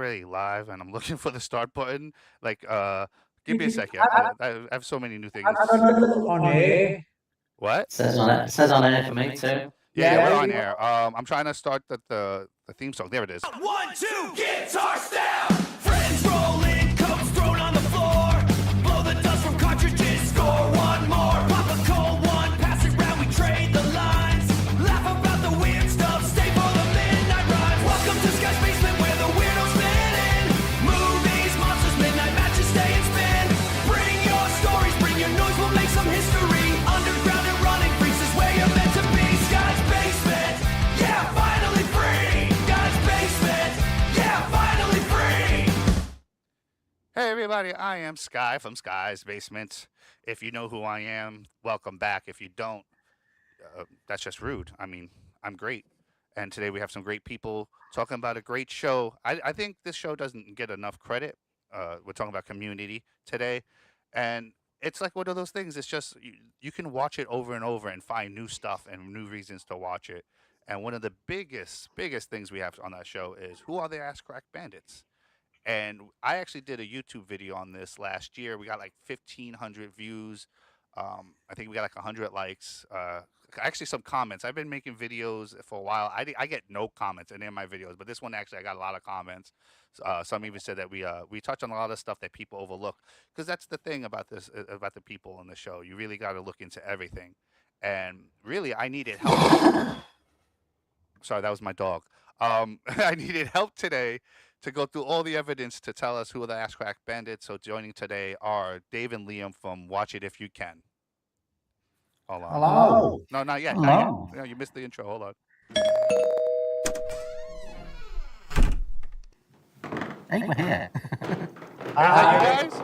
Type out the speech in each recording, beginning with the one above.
already live, and I'm looking for the start button. Like, give me a second. I have so many new things. I don't know on air. What? Says on air for me too. Yeah, we're on air. I'm trying to start the theme song. There it is. 1, 2, guitars down. Friends rolling, coats thrown on the floor. Blow the dust from cartridges, score one more. Pop a cold one, pass it round, we trade the lines. Laugh about the weird stuff, stay for the midnight rhymes. Welcome to Sky's Basement where the weirdos fit in. Movies, monsters, midnight matches, stay and spin. Bring your stories, bring your noise, we'll make some history. Underground and running freaks is where you're meant to be. Sky's Basement, yeah, finally free. Sky's Basement, yeah, finally free. Hey everybody, I am Sky from Sky's Basement. If you know who I am, welcome back. If you don't, that's just rude. I mean, I'm great. And today we have some great people talking about a great show. I think this show doesn't get enough credit. We're talking about Community today. And it's like one of those things. It's just, you can watch it over and over and find new stuff and new reasons to watch it. And one of the biggest things we have on that show is, who are the Ass Crack Bandits? And I actually did a YouTube video on this last year. We got like 1,500 views. I think we got like 100 likes. Actually, some comments. I've been making videos for a while. I get no comments in any of my videos, but this one actually I got a lot of comments. Some even said that we touch on a lot of stuff that people overlook, because that's the thing about this, about the people on the show. You really got to look into everything. And really, I needed help. Sorry, that was my dog. I needed help today to go through all the evidence to tell us who are the Ass Crack Bandits. So joining today are Dave and Liam from Watch It If You Can. Hold on. Hello. No, not yet. Hello. Not yet. No, you missed the intro. Hold on. Hey, we're here. Hi, you guys.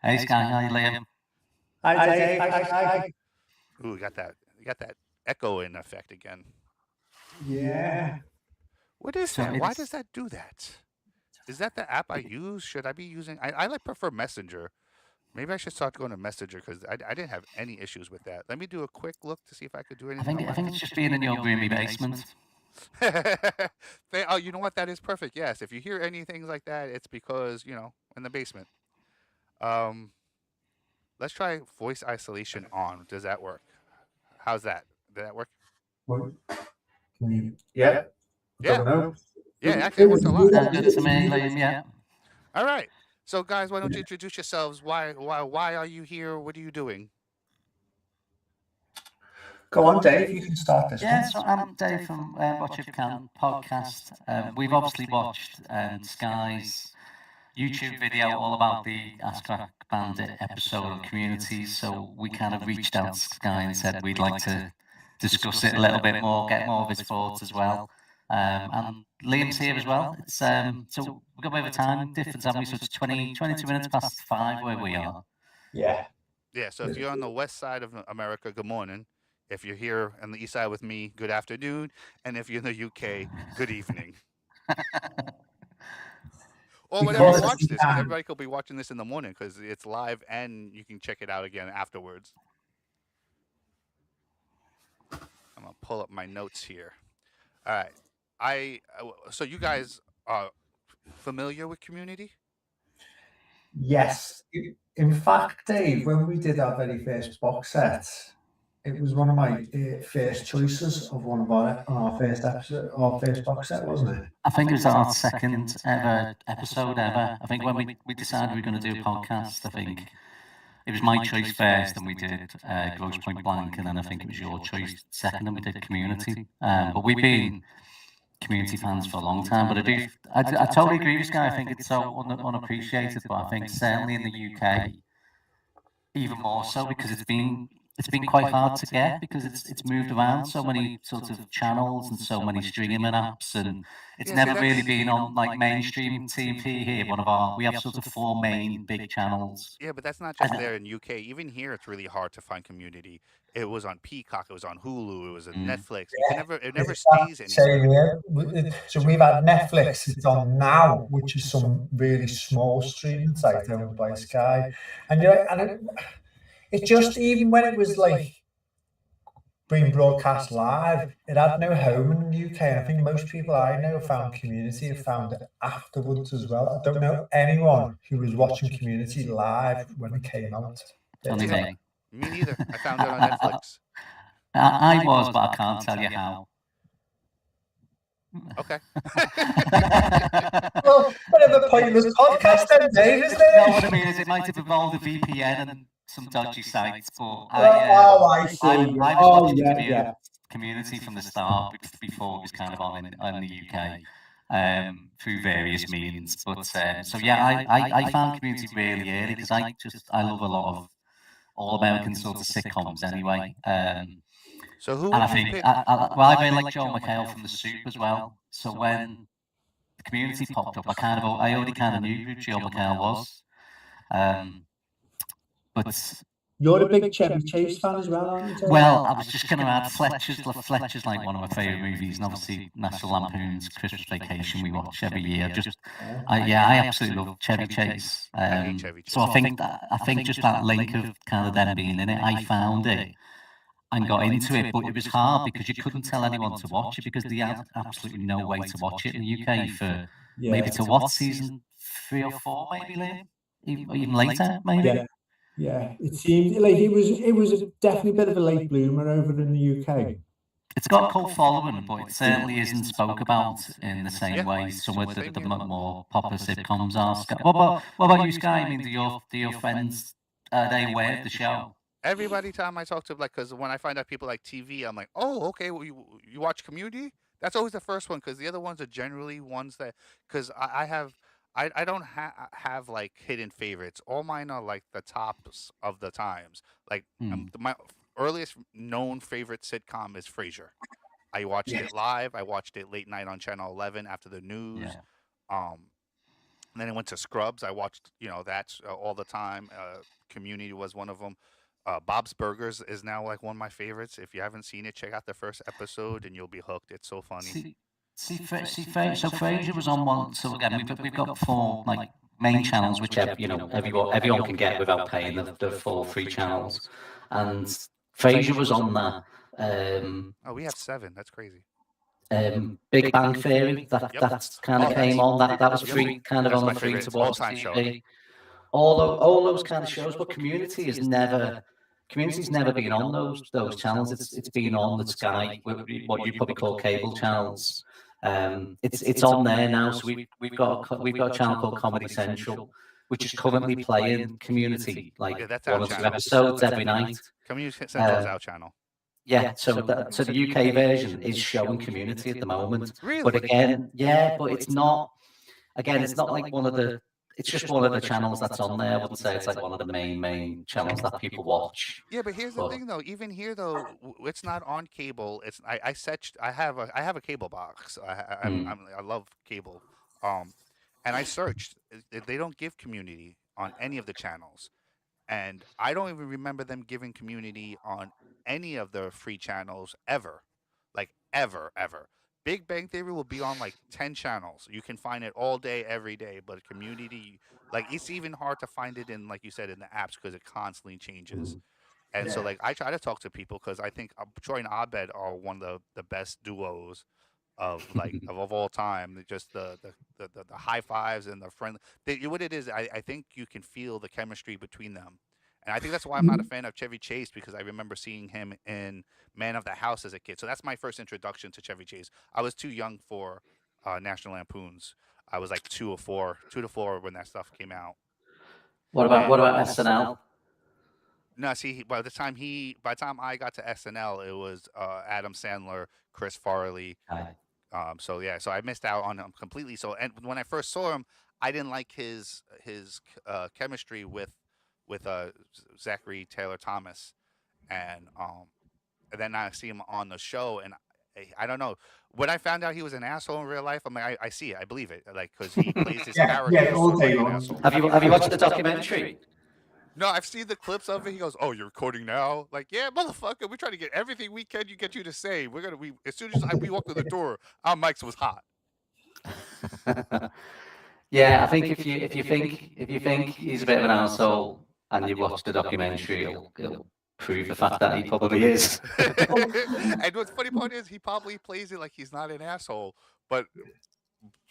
Hey, Sky. Hi, Liam. Hi, Dave. Hi. Ooh, you got that echo in effect again. Yeah. What is So that? Why it's- does that do that? Is that the app I use? Should I be using? I like prefer Messenger. Maybe I should start going to Messenger, because I didn't have any issues with that. Let me do a quick look to see if I could do I anything. think it's just being in your gloomy basement. Oh, you know what? That is perfect. Yes, if you hear anything like that, it's because, in the basement. Let's try voice isolation on. Does that work? How's that? Did that work? Yeah. Yeah. Don't know. Yeah, actually, it works a lot. Sounds good to me, Liam. Yeah. All right. So, guys, why don't you introduce yourselves? Why are you here? What are you doing? Go on, Dave. You can start this. Yeah, so I'm Dave from Watch It If You Can podcast. We've obviously watched Sky's YouTube video all about the Ass Crack Bandit episode of Community, so we kind of reached out to Sky and said we'd like to discuss it a little bit more, get more of his thoughts as well. And Liam's here as well. It's so we've got a bit of a time difference, haven't we? So it's 22 minutes past 5 where we are. Yeah. Yeah, so if you're on the west side of America, good morning. If you're here on the east side with me, good afternoon. And if you're in the UK, good evening. Or whenever you watch this, 'cause everybody could be watching this in the morning, because it's live and you can check it out again afterwards. I'm going to pull up my notes here. All right. So you guys are familiar with Community? Yes. In fact, Dave, when we did our very first box set, it was one of my first choices of one of our first episode, our first box set, wasn't it? I think it was our second ever episode ever. I think when we decided we were going to do a podcast, I think it was my choice first, and we did Grosse Point Blank, and then I think it was your choice second, and we did Community. But we've been Community fans for a long time. But I totally agree with Sky. I think it's so unappreciated, but I think certainly in the UK, even more so, because it's been quite hard to get, because it's moved around so many sort of channels and so many streaming apps, and it's never really been on like mainstream TV here. We have sort of 4 main big channels. Yeah, but that's not just there in UK. Even here, it's really hard to find Community. It was on Peacock, it was on Hulu, it was on Netflix. It never stays anywhere. So we've had Netflix. It's on Now, which is some really small streaming site owned by Sky, and it's just, even when it was like being broadcast live. It had no home in the UK, and I think most people I know found Community have found it afterwards as well. I don't know anyone who was watching Community live when it came out. Only Yeah. me. Me neither. I found it on Netflix. I was, but I can't tell you how. Okay. Well, whatever pointless podcast then, Dave, isn't You know it? what I mean? Is it might have involved a VPN and some dodgy sites, but I see. I was Oh, watching yeah. Community from the start before it was kind of on in the UK through various means. But so yeah, I found Community really early because I love a lot of all American sort of sitcoms anyway. So who And I would you think pick? I really like Joel McHale from The Soup as well. So when the Community popped up, I already kind of knew who Joel McHale was. But You're a big Chevy Chase fan as well, aren't you, Dave? well, I was just going to add Fletcher's like one of my favourite movies, and obviously National Lampoon's Christmas Vacation we watch every year. I absolutely love Chevy Chase. I hate Chevy Chase. So I think just that link of kind of them being in it, I found it and got into it, but it was hard because you couldn't tell anyone to watch it because they had absolutely no way to watch it in the UK for maybe to what, season 3 or 4, maybe, Liam? Even later, maybe. Yeah, it seemed like it was definitely a bit of a late bloomer over in the UK. It's got a cult following, but it certainly isn't spoke about in the same Yeah. way some of Same the here. more popular sitcoms are. What about you, Sky? I mean, do your friends, are they aware of the show? Everybody time I talk to, like, because when I find out people like TV, I'm like, oh, okay, well, you watch Community? That's always the first one, because the other ones are generally ones that, because I don't have like hidden favorites. All mine are like the tops of the times. Like my earliest known favorite sitcom is Frasier. I watched it live. I watched it late night on Channel 11 after the news. And then I went to Scrubs. I watched, that all the time. Community was one of them. Bob's Burgers is now like one of my favorites. If you haven't seen it, check out the first episode and you'll be hooked. It's so funny. So Frasier was on one. So again, we've got 4 like main channels, which everyone can get without paying the 4 free channels, and Frasier was on that. We have 7. That's crazy. Big Bang Theory. That kind of came on. That was free, kind of on the free to watch TV. All those kind of shows, but Community's never been on those channels. It's been on the Sky, what you probably call cable channels. It's on there now. So we've got a channel called Comedy Central, which is currently playing Community like 1 or 2 episodes every night. Community Central is our channel. Yeah, so the UK version is showing Community at the moment. Really? But again, but it's not. Again, it's not like one of the. It's just one of the channels that's on there. I wouldn't say it's like one of the main channels that people watch. Yeah, but here's the thing, though. Even here, though, it's not on cable. It's I have a cable box. I love cable. And I searched. They don't give Community on any of the channels, and I don't even remember them giving Community on any of the free channels ever, like ever. Big Bang Theory will be on like 10 channels. You can find it all day, every day. But Community, like, it's even hard to find it in, like you said, in the apps because it constantly changes. And so, like, I try to talk to people because I think Troy and Abed are one of the best duos of like of all time. Just the high fives and the friendly. What it is, I think you can feel the chemistry between them. And I think that's why I'm not a fan of Chevy Chase, because I remember seeing him in Man of the House as a kid. So that's my first introduction to Chevy Chase. I was too young for National Lampoons. I was like 2 to 4 when that stuff came out. What about SNL? No, see, by the time I got to SNL, it was Adam Sandler, Chris Farley. So I missed out on him completely. So, and when I first saw him, I didn't like his chemistry with Zachary Taylor Thomas, and then I see him on the show, and I don't know. When I found out he was an asshole in real life, I'm like, I see it, I believe it, like, because he plays his character. All day like long. an asshole. Have you watched the documentary? No, I've seen the clips of it. He goes, "Oh, you're recording now?" Like, yeah, motherfucker, we're trying to get everything we can. Get you to say. We as soon as we walked through the door, our mics was hot. Yeah, I think if you think he's a bit of an asshole and you watch the documentary, it'll prove the fact that he probably is. And what's funny part is he probably plays it like he's not an asshole, but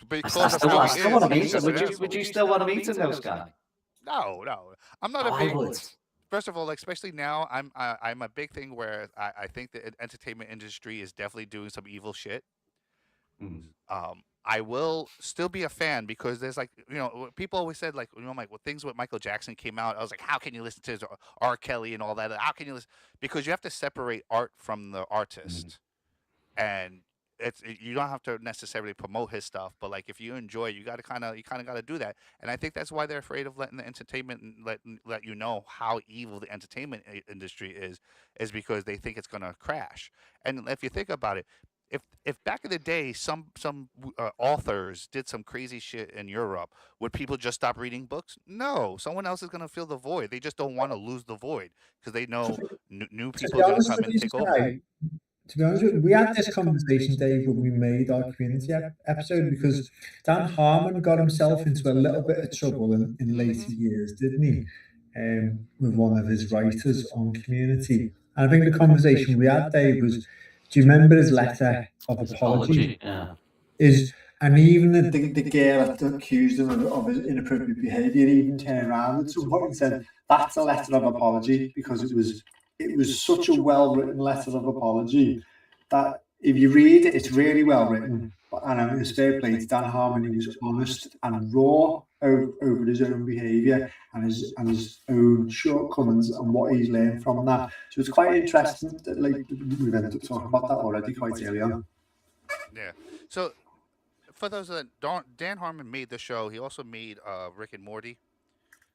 because I of still, how I he still is, want to he's meet him. just an Would asshole. you still want to meet him, though, Sky? No, I'm not Oh, a I big. would. First of all, like, especially now, I'm a big thing where I think the entertainment industry is definitely doing some evil shit. Mm. I will still be a fan because there's like, people always said like, like when things with Michael Jackson came out, I was like, how can you listen to R. Kelly and all that? How can you listen? Because you have to separate art from the artist, and you don't have to necessarily promote his stuff, but like if you enjoy it, you kind of got to do that. And I think that's why they're afraid of letting the entertainment and let you know how evil the entertainment industry is because they think it's gonna crash. And if you think about it, if back in the day some authors did some crazy shit in Europe, would people just stop reading books? No, someone else is going to fill the void. They just don't want to lose the void because they know new people are going to come in and take over. To be honest with you, we had this conversation, Dave, when we made our community episode because Dan Harmon got himself into a little bit of trouble in later years, didn't he? With one of his writers on community. And I think the conversation we had, Dave, was, do you remember his letter of apology? Yeah. And even the girl that accused him of his inappropriate behaviour even turned around at some point and said, that's a letter of apology, because it was such a well-written letter of apology that if you read it, it's really well written. And it's fair play to Dan Harmon. He was honest and raw over his own behaviour and his own shortcomings and what he's learned from that. So it's quite interesting that, like, we've ended up talking about that already quite early on. Yeah. So for those that don't, Dan Harmon made the show. He also made Rick and Morty.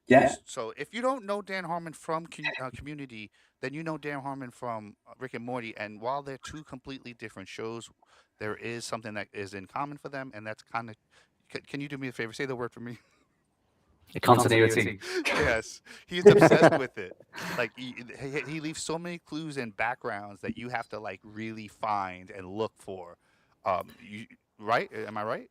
Yeah. So if you don't know Dan Harmon from Community, then you know Dan Harmon from Rick and Morty. And while they're two completely different shows, there is something that is in common for them, and that's kind of. Can you do me a favor? Say the word for me. Continuity. Yes, he's obsessed with it. Like he leaves so many clues and backgrounds that you have to like really find and look for. Right? Am I right?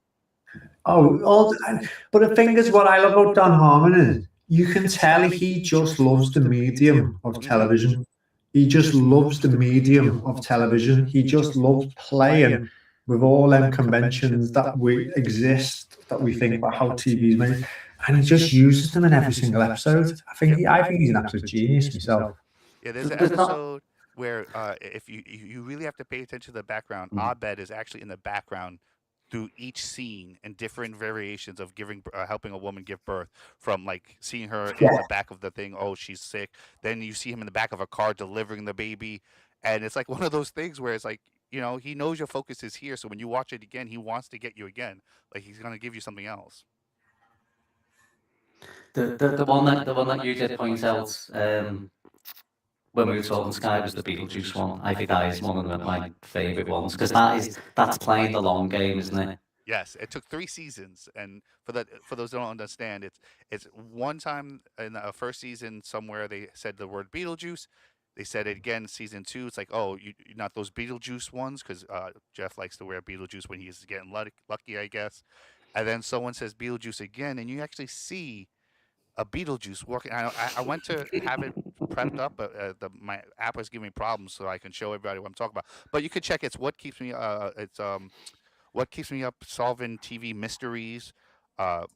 But the thing is, what I love about Dan Harmon is you can tell he just loves the medium of television. He just loves the medium of television. He just loves playing with all them conventions that we exist, that we think about how TV's made, and he just uses them in every single episode. I think he's an absolute genius myself. Yeah, there's an episode where if you really have to pay attention to the background, Abed is actually in the background through each scene and different variations of helping a woman give birth, from like seeing her in the back of the thing, oh, she's sick, then you see him in the back of a car delivering the baby, and it's like one of those things where it's like, he knows your focus is here, so when you watch it again, he wants to get you again, like he's going to give you something else. The one that you did point out when we were talking Sky was the Beetlejuice one. I think that is one of my favourite ones, because that's playing the long game, isn't it? Yes, it took 3 seasons, and for those who don't understand, it's one time in the first season somewhere they said the word Beetlejuice. They said it again in season 2. It's like, oh, you're not those Beetlejuice ones, because Jeff likes to wear Beetlejuice when he's getting lucky, I guess. And then someone says Beetlejuice again, and you actually see a Beetlejuice walking. I went to have it prepped up, but my app was giving me problems, so I can show everybody what I'm talking about. But you could check. It's what keeps me. What keeps me up solving TV mysteries.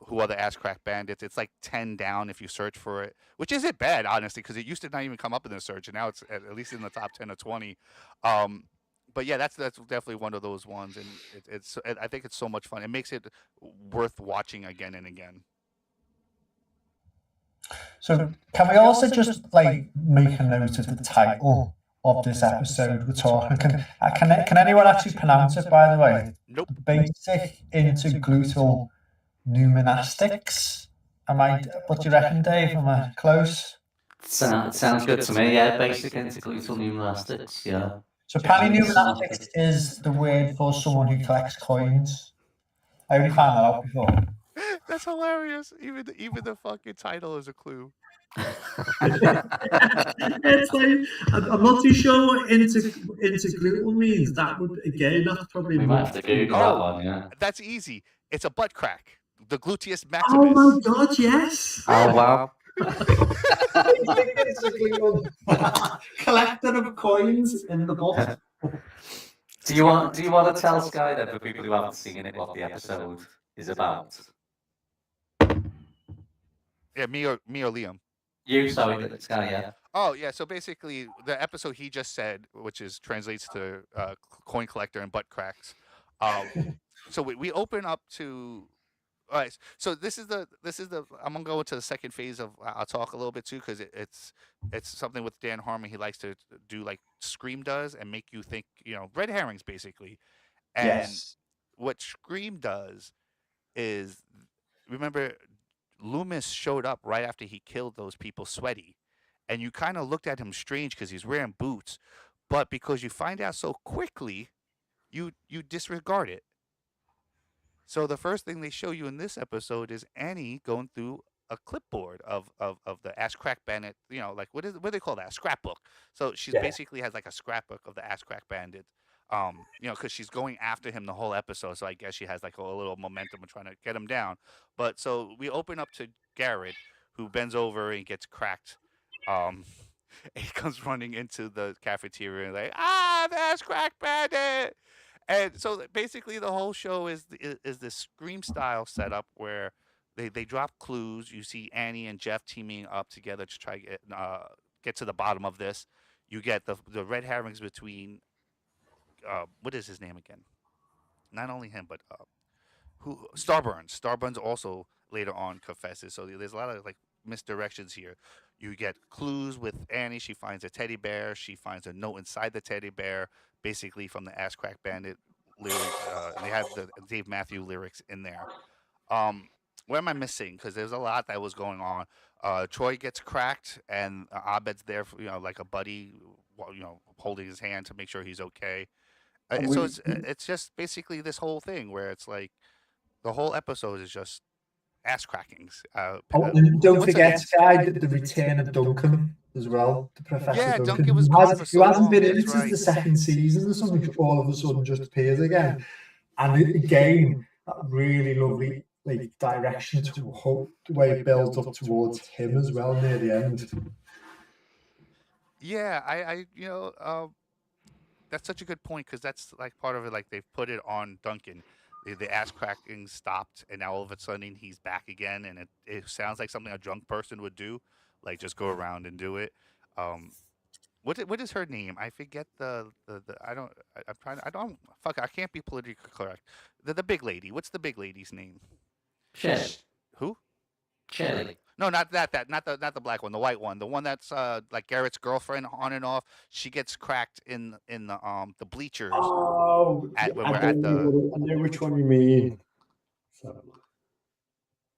Who are the Ass Crack Bandits? It's like 10 down if you search for it, which isn't bad, honestly, because it used to not even come up in the search, and now it's at least in the top 10 or 20. But yeah, that's definitely one of those ones, and I think it's so much fun. It makes it worth watching again and again. So can we also just like make a note of the title of this episode we're talking? Can anyone actually pronounce it, by the way? Nope. Basic intergluteal pneumanastics. What do you reckon, Dave? Am I close? Sounds good to me, yeah. Basic intergluteal pneumanastics, yeah. So pneumanastics is the word for someone who collects coins. I only found that out before. That's hilarious. Even the fucking title is a clue. It's like, I'm not too sure what intergluteal means. That would, again, that's probably we might have to Google that one, yeah. That's easy. It's a butt crack. The gluteus maximus. Oh my god, yes. Oh wow. Collector of coins in the book. Do you want to tell Sky then, for people who haven't seen it, what the episode is about? Yeah, me or Liam. You, sorry, Sky, yeah. Oh yeah, so basically the episode he just said, which is translates to coin collector and butt cracks. So we open up to. All right, so this is the I'm gonna go into the second phase of I'll talk a little bit too because it's something with Dan Harmon. He likes to do like Scream does and make you think, red herrings basically. And Yes. what Scream does is, remember, Loomis showed up right after he killed those people, sweaty, and you kind of looked at him strange because he's wearing boots, but because you find out so quickly, you disregard it. So the first thing they show you in this episode is Annie going through a clipboard of the Ass Crack Bandit, like what do they call that? A scrapbook. So she's basically has like a scrapbook of the Ass Crack Bandit. Because she's going after him the whole episode, so I guess she has like a little momentum of trying to get him down. But so we open up to Garrett, who bends over and gets cracked. And he comes running into the cafeteria and like, the Ass Crack Bandit. And so basically the whole show is this Scream style setup where they drop clues. You see Annie and Jeff teaming up together to try to get to the bottom of this. You get the red herrings between what is his name again? Not only him, but Starburns. Starburns also later on confesses. So there's a lot of like misdirections here. You get clues with Annie. She finds a teddy bear. She finds a note inside the teddy bear, basically from the Ass Crack Bandit lyrics. They have the Dave Matthews lyrics in there. Where am I missing? Because there's a lot that was going on. Troy gets cracked, and Abed's there, for, like a buddy, holding his hand to make sure he's okay. So it's just basically this whole thing where it's like the whole episode is just ass crackings. And don't forget, Sky, the return of Duncan as well. The Professor Yeah, Duncan. Duncan was gone for so Who hasn't long, been in it that's since right. the second season or something. All of a sudden, just appears again, and again that really lovely like direction to the way it builds up towards him as well near the end. Yeah, I that's such a good point because that's like part of it. Like they've put it on Duncan. The ass cracking stopped, and now all of a sudden he's back again, and it sounds like something a drunk person would do, like just go around and do it. What is her name? I forget the I'm trying to, I can't be politically correct. The big lady. What's the big lady's name? Shirley. Who? Shirley. No, not not the black one, the white one, the one that's like Garrett's girlfriend on and off. She gets cracked in the bleachers. Oh, when we're at the. I know which one you mean. So.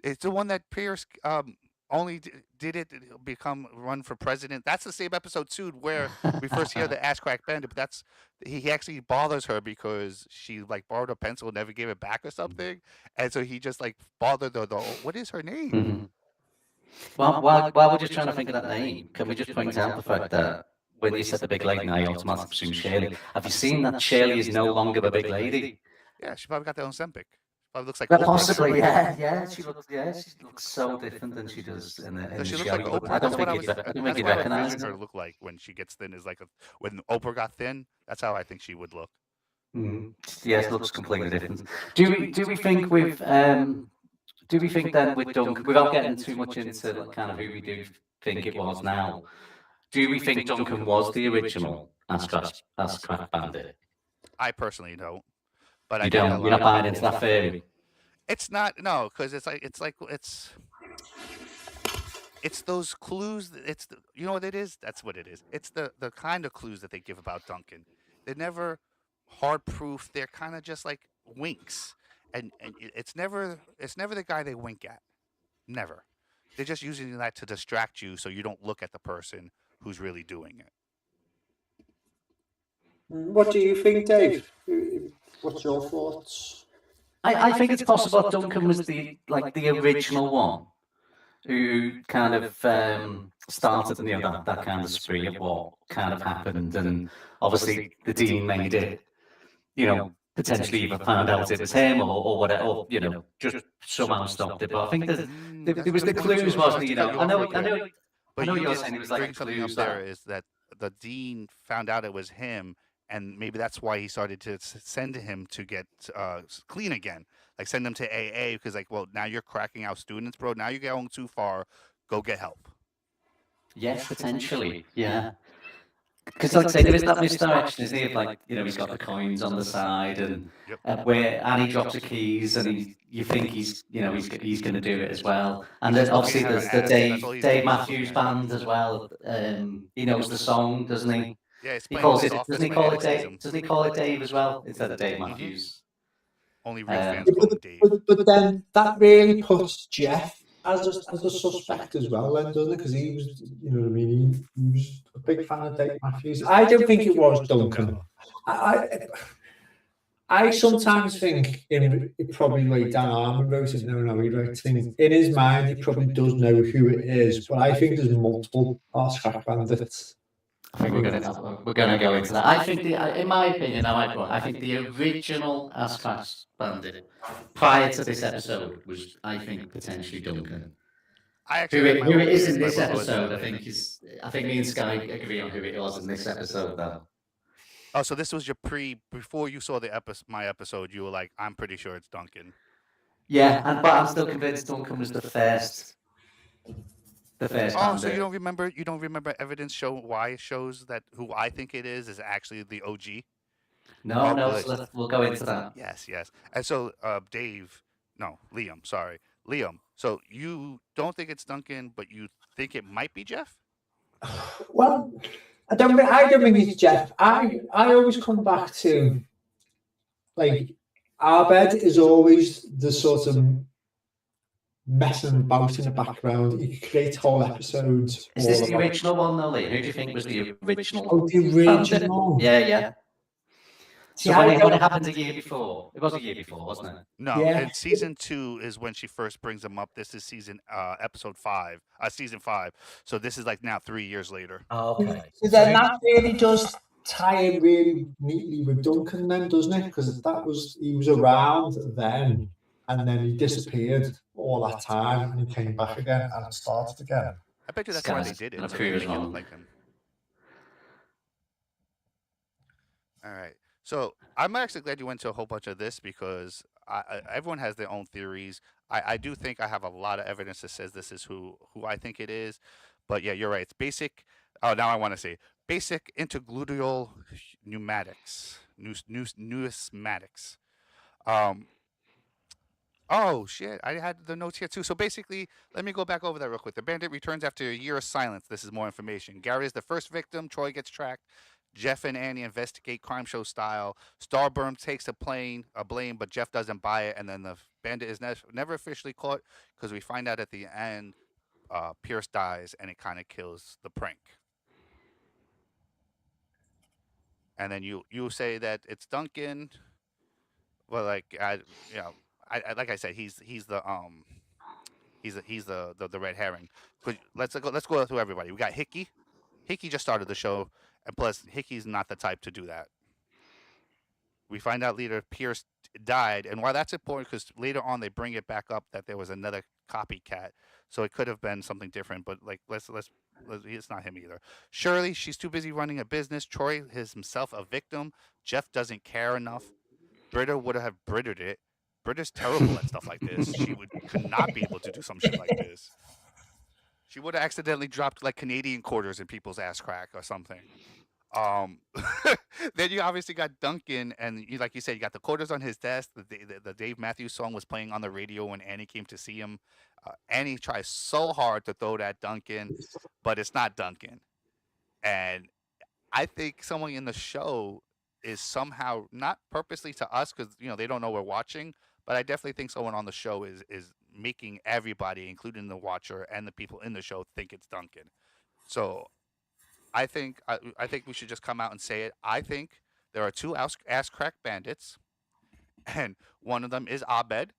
It's the one that Pierce only did it become run for president. That's the same episode too, where we first hear the Ass Crack Bandit. But that's he actually bothers her because she like borrowed a pencil and never gave it back or something, and so he just like bothered her. What is her name? Mm-hmm. Well, while we're just trying to think of that name, can we just point out the fact that when you said the big lady, I automatically presume Shirley. Have you seen that Shirley is no longer the big lady? Yeah, she probably got their own Ozempic. Probably looks like Oprah. Possibly, yeah. She looks so different than she does in the she show. looks like Oprah. I don't think you recognize her. Look like when she gets thin is like when Oprah got thin. That's how I think she would look. Mm-hmm. Yes, looks completely different. Do we think with do we think then with Duncan, without getting too much into like kind of who we do think it was now, do we think Duncan was the original Ass Crack Bandit? I personally don't. But you don't. You're not buying into that theory. It's not, no, because it's those clues. You know what it is? That's what it is. It's the kind of clues that they give about Duncan. They're never hard proof. They're kind of just like winks, and it's never the guy they wink at. Never. They're just using that to distract you so you don't look at the person who's really doing it. What do you think, Dave? What's your thoughts? I think it's possible Duncan was the original one who kind of started that kind of spree of what kind of happened, and obviously the Dean made it potentially either found out it was him or whatever, or just somehow stopped it. But I think there was the clues, wasn't it? I know But you you're did saying it was like bring the something up clues there that. is that the dean found out it was him, and maybe that's why he started to send him to get clean again, like send him to AA because like, well, now you're cracking out students, bro. Now you're going too far. Go get help. Yes, potentially, yeah. Because, like I say, there is that misdirection, isn't it? Like, he's got the coins on the side, and Yep. where Annie drops the keys, and you think he's going to do it as well. And then just looking obviously at her there's the ass. That's all he's Dave doing is looking Matthews at her. Band as well. He knows the song, doesn't he? Yeah, he's He playing in calls his it. office Doesn't he when call Annie it sees Dave? him. Doesn't he call it Dave as well instead of Dave Matthews? Only real fans Yeah, call him Dave. but then that really puts Jeff as a suspect as well, then, doesn't it? Because he was, you know what I mean? He was a big fan of Dave Matthews. I don't think it was Duncan. I sometimes think it probably like Dan Harmon wrote it. No, he wrote things in his mind. He probably does know who it is, but I think there's multiple Ass Crack Bandits. I think we're going to go into that. I think, in my opinion, I think the original Ass Crack Bandit prior to this episode was, I think, potentially Duncan. I actually Who it is in opinions, this but we'll go into episode, that I think I think me and Sky agree on who it was in this episode, though. Oh, so this was your before you saw my episode. You were like, I'm pretty sure it's Duncan. Yeah, but I'm still convinced Duncan was the first. The first. Oh, so you don't remember evidence why it shows that who I think it is actually the OG? No, good. So we'll go into that. Yes. And so Liam, sorry. Liam, so you don't think it's Duncan, but you think it might be Jeff? Well, I don't think it's Jeff. I always come back to, like, Abed is always the sort of messing about in the background. He creates whole episodes. Is this the original one, though, Lee? Who do you think was the original? Oh, the original? Yeah. So when it happened a year before, it was a year before, wasn't it? No, and season 2 is when she first brings him up. This is episode 5, season 5. So this is like now 3 years later. Oh, okay. So then that really does tie in really neatly with Duncan, then, doesn't it? Because he was around then, and then he disappeared all that time, and he came back again, and it started again. I bet you that's why they did it. So they make it look like him. All right. So I'm actually glad you went to a whole bunch of this because everyone has their own theories. I do think I have a lot of evidence that says this is who I think it is. But yeah, you're right. It's basic. Oh, now I want to say basic intergluteal numismatics. Oh shit! I had the notes here too. So basically, let me go back over that real quick. The bandit returns after a year of silence. This is more information. Gary is the first victim. Troy gets tracked. Jeff and Annie investigate crime show style. Starburn takes a blame, but Jeff doesn't buy it, and then the bandit is never officially caught because we find out at the end, Pierce dies, and it kind of kills the prank. And then you say that it's Duncan. Well, like like I said, he's the red herring. Let's go through everybody. We got Hickey. Hickey just started the show. And plus, Hickey's not the type to do that. We find out later Pierce died, and why that's important because later on they bring it back up that there was another copycat, so it could have been something different. But like, let's it's not him either. Shirley, she's too busy running a business. Troy is himself a victim. Jeff doesn't care enough. Britta would have Britted it. Britta's terrible at stuff like this. She could not be able to do some shit like this. She would have accidentally dropped like Canadian quarters in people's ass crack or something. Then you obviously got Duncan, and like you said, you got the quarters on his desk. The Dave Matthews song was playing on the radio when Annie came to see him. Annie tries so hard to throw that Duncan, but it's not Duncan. And I think someone in the show is somehow not purposely to us because they don't know we're watching, but I definitely think someone on the show is making everybody, including the watcher and the people in the show, think it's Duncan. So I think we should just come out and say it. I think there are 2 ass crack bandits, and one of them is Abed,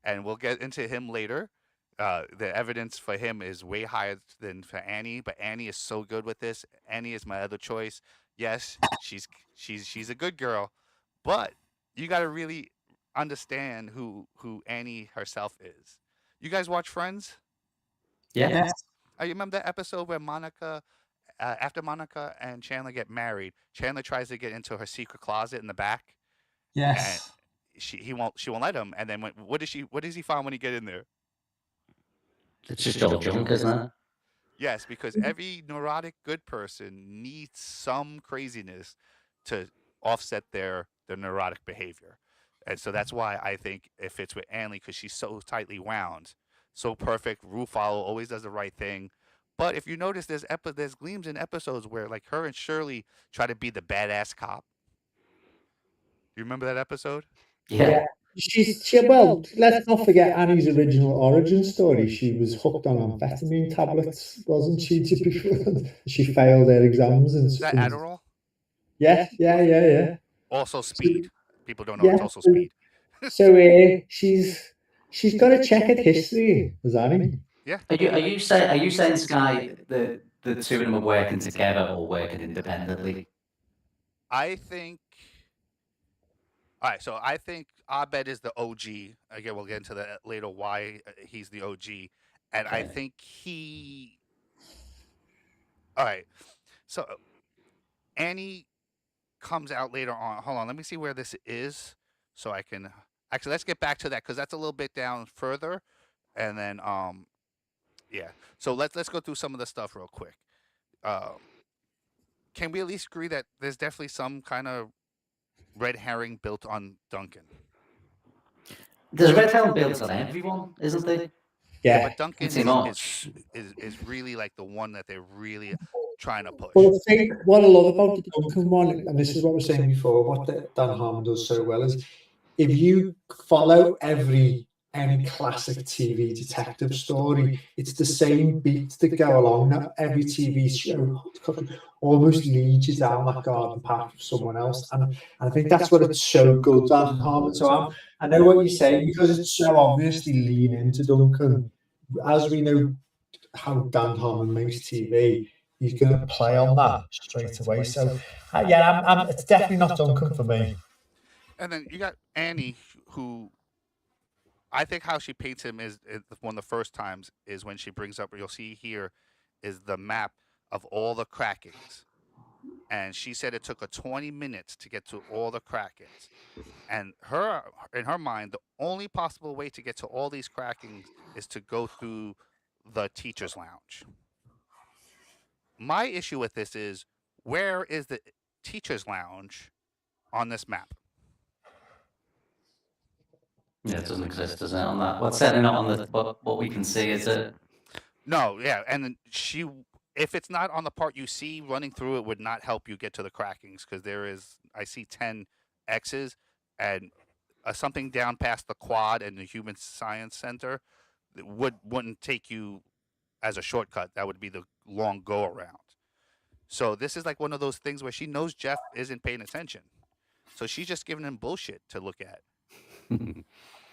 and we'll get into him later. The evidence for him is way higher than for Annie, but Annie is so good with this. Annie is my other choice. Yes, she's a good girl, But you got to really understand who Annie herself is. You guys watch Friends? Yeah. You remember that episode where Monica, after Monica and Chandler get married, Chandler tries to get into her secret closet in the back, and Yes. she won't let him. And then what does he find when he get in there? It's just all junk, isn't it? Yes, because every neurotic good person needs some craziness to offset their neurotic behavior. And so that's why I think it fits with Anley, because she's so tightly wound, so perfect. Ruffalo always does the right thing. But if you notice, there's gleams in episodes where like her and Shirley try to be the badass cop. You remember that episode? Yeah. Well, let's not forget Annie's original origin story. She was hooked on amphetamine tablets, wasn't she? She failed her exams and Is that Adderall? yeah. Also speed. People don't know it's Yeah. also speed. So she's got a checkered history, as Annie. Yeah. Are you saying, Sky, that the two of them are working together or working independently? I think. All right, so I think Abed is the OG. Again, we'll get into that later. Why he's the OG, and I Okay. think he. All right, so Annie comes out later on. Hold on, let me see where this is, so I can actually let's get back to that because that's a little bit down further, and then yeah. So let's go through some of the stuff real quick. Can we at least agree that there's definitely some kind of red herring built on Duncan? There's a red herring built on everyone, isn't there? Yeah, but Duncan Pretty much. is really like the one that they're really trying to push. Well, I think what I love about the Duncan one, and this is what we were saying before, what Dan Harmon does so well is if you follow any classic TV detective story, it's the same beats that go along. That every TV show almost leads you down that garden path of someone else, and I think that's what it's so good, Dan Harmon. So I know what you're saying because it's so obviously lean into Duncan. As we know how Dan Harmon makes TV, he's going to play on that straight away. So, yeah, it's definitely not Duncan for me. And then you got Annie, who I think how she paints him is one of the first times is when she brings up. You'll see here is the map of all the crackings, and she said it took her 20 minutes to get to all the crackings. And in her mind, the only possible way to get to all these crackings is to go through the teacher's lounge. My issue with this is, where is the teacher's lounge on this map? Yeah, it doesn't exist, does it, on that? Well, certainly not on the what we can see, is it? No, yeah, and then if it's not on the part you see, running through it would not help you get to the crackings, because I see 10 X's and something down past the quad and the Human Science Center that wouldn't take you as a shortcut. That would be the long go around. So this is like one of those things where she knows Jeff isn't paying attention, so she's just giving him bullshit to look at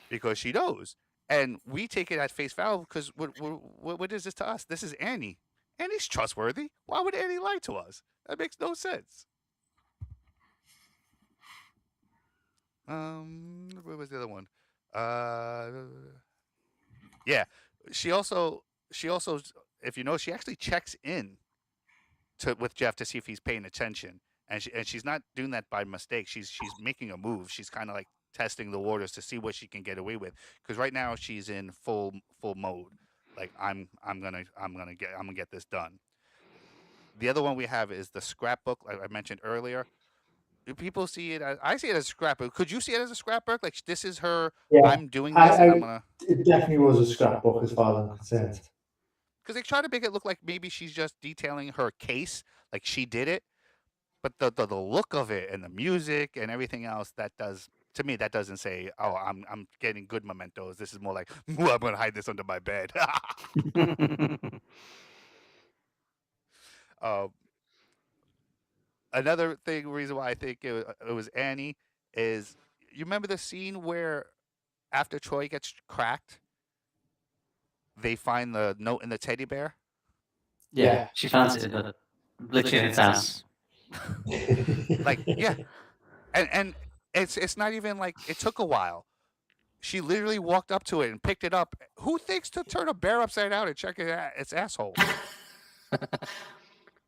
because she knows. And we take it at face value because what is this to us? This is Annie. Annie's trustworthy. Why would Annie lie to us? That makes no sense. What was the other one? Yeah. She also, if you know, she actually checks in with Jeff to see if he's paying attention, and she's not doing that by mistake. She's making a move. She's kind of like testing the waters to see what she can get away with, because right now she's in full mode. Like I'm gonna get this done. The other one we have is the scrapbook, like I mentioned earlier. Do people see it? I see it as a scrapbook. Could you see it as a scrapbook? Like this is her. Yeah, I'm doing this, and I'm gonna. It definitely was a scrapbook as far as I'm concerned. Because they try to make it look like maybe she's just detailing her case, like she did it. But the look of it and the music and everything else, that doesn't say, oh, I'm getting good mementos. This is more like, I'm gonna hide this under my bed. Another reason why I think it was Annie is, you remember the scene where after Troy gets cracked, they find the note in the teddy bear? Yeah, she finds it literally in its ass. Like, yeah. And It's not even like it took a while. She literally walked up to it and picked it up. Who thinks to turn a bear upside down and check its asshole?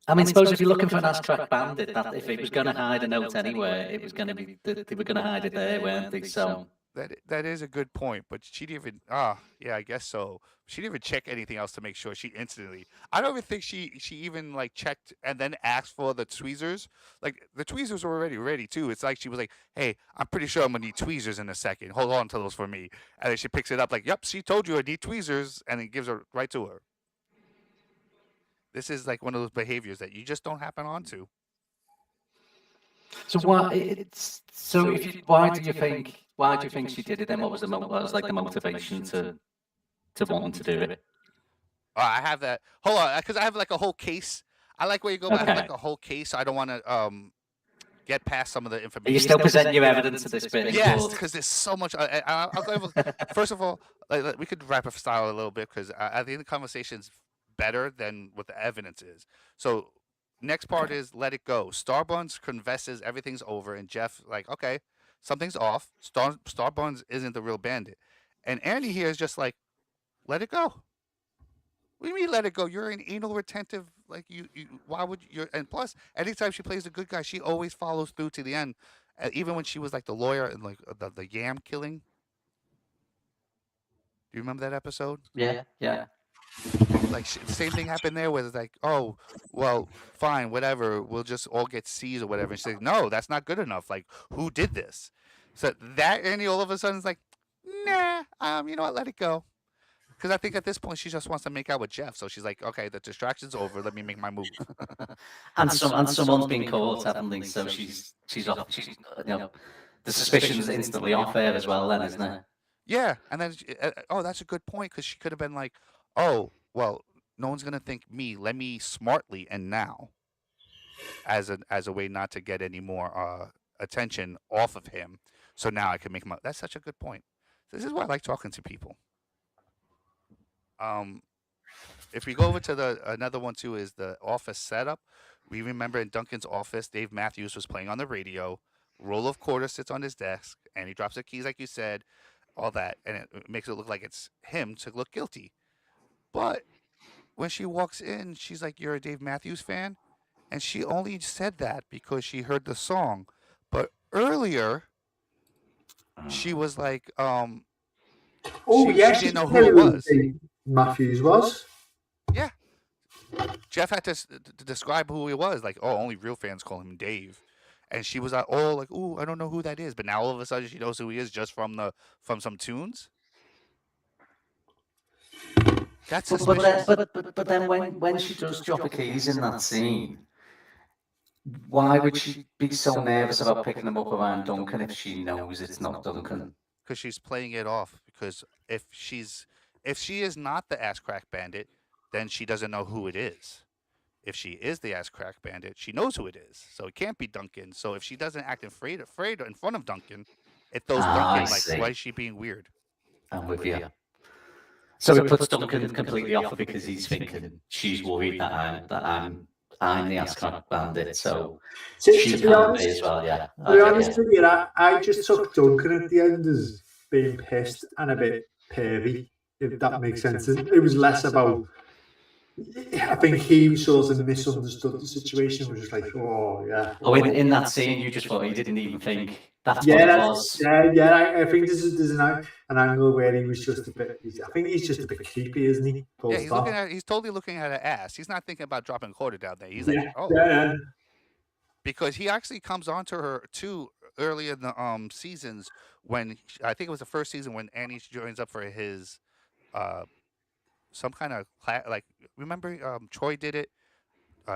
I mean, suppose if you're looking for an Ass Crack Bandit, that if it was going to hide a note anywhere, it was going to be they were going to hide it there, weren't they? So That is a good point, but she didn't even. Yeah, I guess so. She didn't even check anything else to make sure. She instantly. I don't even think she even like checked and then asked for the tweezers. Like the tweezers were already ready too. It's like she was like, "Hey, I'm pretty sure I'm gonna need tweezers in a second. Hold on to those for me." And then she picks it up like, "Yep, she told you I need tweezers," and it gives her right to her. This is like one of those behaviors that you just don't happen onto. So why do you think she did it then? What was what was like the motivation to wanting to do it? I have that. Hold on, because I have like a whole case. I like where you go. But I have Okay. like a whole case. So I don't want to get past some of the Are you information. still presenting your evidence to this bit? in Yes, court? because there's so much. I'll go over. First of all, we could wrap up style a little bit because I think the conversation's better than what the evidence is. So next part is let it go. Starbuns confesses everything's over, and Jeff like, okay, something's off. Starbuns isn't the real bandit, and Andy here is just like, let it go. What do you mean let it go? You're an anal retentive. Like you why would you? And plus, anytime she plays a good guy, she always follows through to the end. Even when she was like the lawyer and like the yam killing. Do you remember that episode? Yeah. Like the same thing happened there, where it's like, oh, well, fine, whatever, we'll just all get C's or whatever. And she's like, no, that's not good enough. Like, who did this? So that Annie all of a sudden is like, nah, you know what, let it go. Because I think at this point she just wants to make out with Jeff. So she's like, okay, the distraction's over. Let me make my move. And someone's been caught, haven't they? So she's off. She's the suspicion's instantly off there as well, then, isn't it? Yeah, and then that's a good point because she could have been like, oh, well, no one's gonna think me. Let me smartly and now, as a way not to get any more attention off of him. So now I can make my. That's such a good point. This is why I like talking to people. If we go over to another one too is the office setup. We remember in Duncan's office, Dave Matthews was playing on the radio. Roll of quarters sits on his desk, and he drops the keys like you said, all that, and it makes it look like it's him to look guilty. But when she walks in, she's like, "You're a Dave Matthews fan," and she only said that because she heard the song. But earlier, she was like, Oh, she yes, didn't know who it was. Matthews was. Yeah. Jeff had to describe who he was. Like, oh, only real fans call him Dave. And she was like, oh, like, ooh, I don't know who that is. But now all of a sudden she knows who he is just from some tunes. That's suspicious. But then when she does drop the keys in that scene, why would she be so nervous about picking them up around Duncan if she knows it's not Duncan? Because she's playing it off. Because if she is not the Ass Crack Bandit, then she doesn't know who it is. If she is the Ass Crack Bandit, she knows who it is. So it can't be Duncan. So if she doesn't act afraid in front of Duncan, it throws Duncan like, why is she being weird? I'm with you. So it puts Duncan completely off because he's thinking she's worried that I'm the Ass Crack Bandit. So she can't be as well. Yeah. To be honest with you, I just took Duncan at the end as being pissed and a bit pervy, if that makes sense. It was less about. I think he sort of misunderstood the situation. Was just like, oh yeah. Oh, in that scene, you just thought he didn't even think that's what it was. Yeah. I think there's an angle where he was just a bit. I think he's just a bit creepy, isn't he? Yeah, he's totally looking at her ass. He's not thinking about dropping a quarter down there. He's like, oh, yeah. Because he actually comes onto her too early in the seasons when I think it was the first season when Annie joins up for his some kind of class. Like remember Troy did it,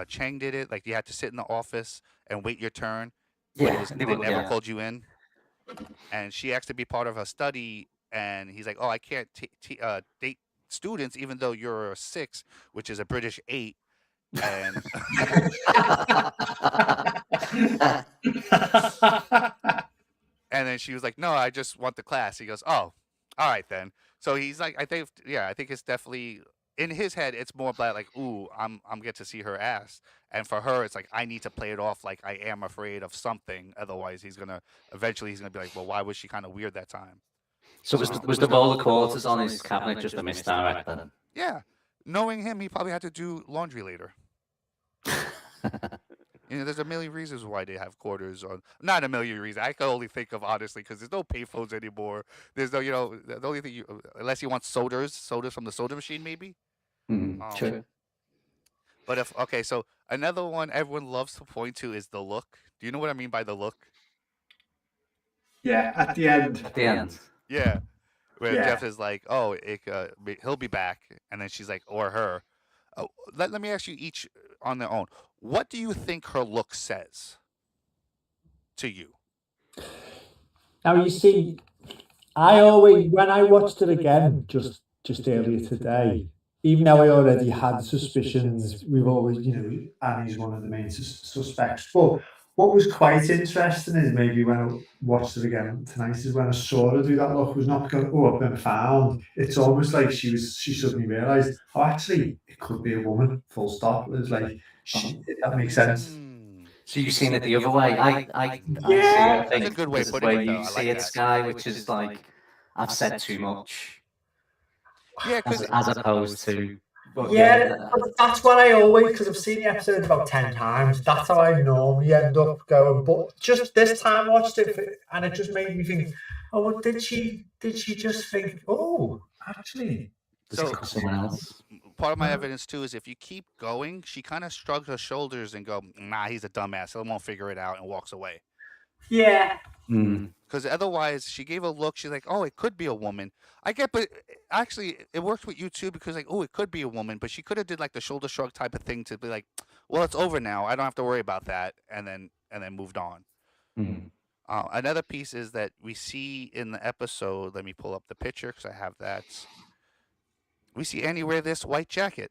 Chang did it. Like you had to sit in the office and wait your turn. Yeah, they never called you in. And she asked to be part of a study, and he's like, "Oh, I can't date students, even though you're a 6, which is a British 8." And and then she was like, "No, I just want the class." He goes, "Oh, all right then." So he's like, I think it's definitely in his head, it's more about like, ooh, I'm get to see her ass, and for her, it's like I need to play it off like I am afraid of something. Otherwise, he's gonna be like, well, why was she kind of weird that time? So was the roller coasters on his cabinet just a misdirect then? Yeah, knowing him, he probably had to do laundry later. There's a million reasons why they have quarters on. Not a million reasons. I can only think of honestly because there's no payphones anymore. There's no, the only thing unless you want sodas from the soda machine, maybe. True. But so another one everyone loves to point to is the look. Do you know what I mean by the look? Yeah, at the end. At the end. Yeah, where Yeah. Jeff is like, "Oh, he'll be back," and then she's like, or her. Let me ask you each on their own. What do you think her look says to you? Now you see, I always when I watched it again just earlier today, even though I already had suspicions, we've always, Annie's one of the main suspects. But what was quite interesting is maybe when I watched it again tonight is when I saw her do that look was not going, oh, I've been found. It's almost like she suddenly realised, oh, actually, it could be a woman, full stop. It was like, that makes sense. So you've seen it the other way. I see it, Yeah. I think, That's a good way of the putting way it, though. you I see like it, that. Sky, which is like, I've said too much, Yeah, as opposed to. Yeah, but that's what I always, because I've seen the episode about 10 times. That's how I normally end up going. But just this time, I watched it, and it just made me think, oh, well, did she just think, oh, actually? So someone else. part of my evidence too is if you keep going, she kind of shrugs her shoulders and go, "Nah, he's a dumbass. He won't figure it out," and walks away. Yeah. Because otherwise, she gave a look. She's like, "Oh, it could be a woman." I get, but actually, it works with you too because like, oh, it could be a woman, but she could have did like the shoulder shrug type of thing to be like, "Well, it's over now. I don't have to worry about that," and then moved on. Another piece is that we see in the episode. Let me pull up the picture because I have that. We see Annie wear this white jacket.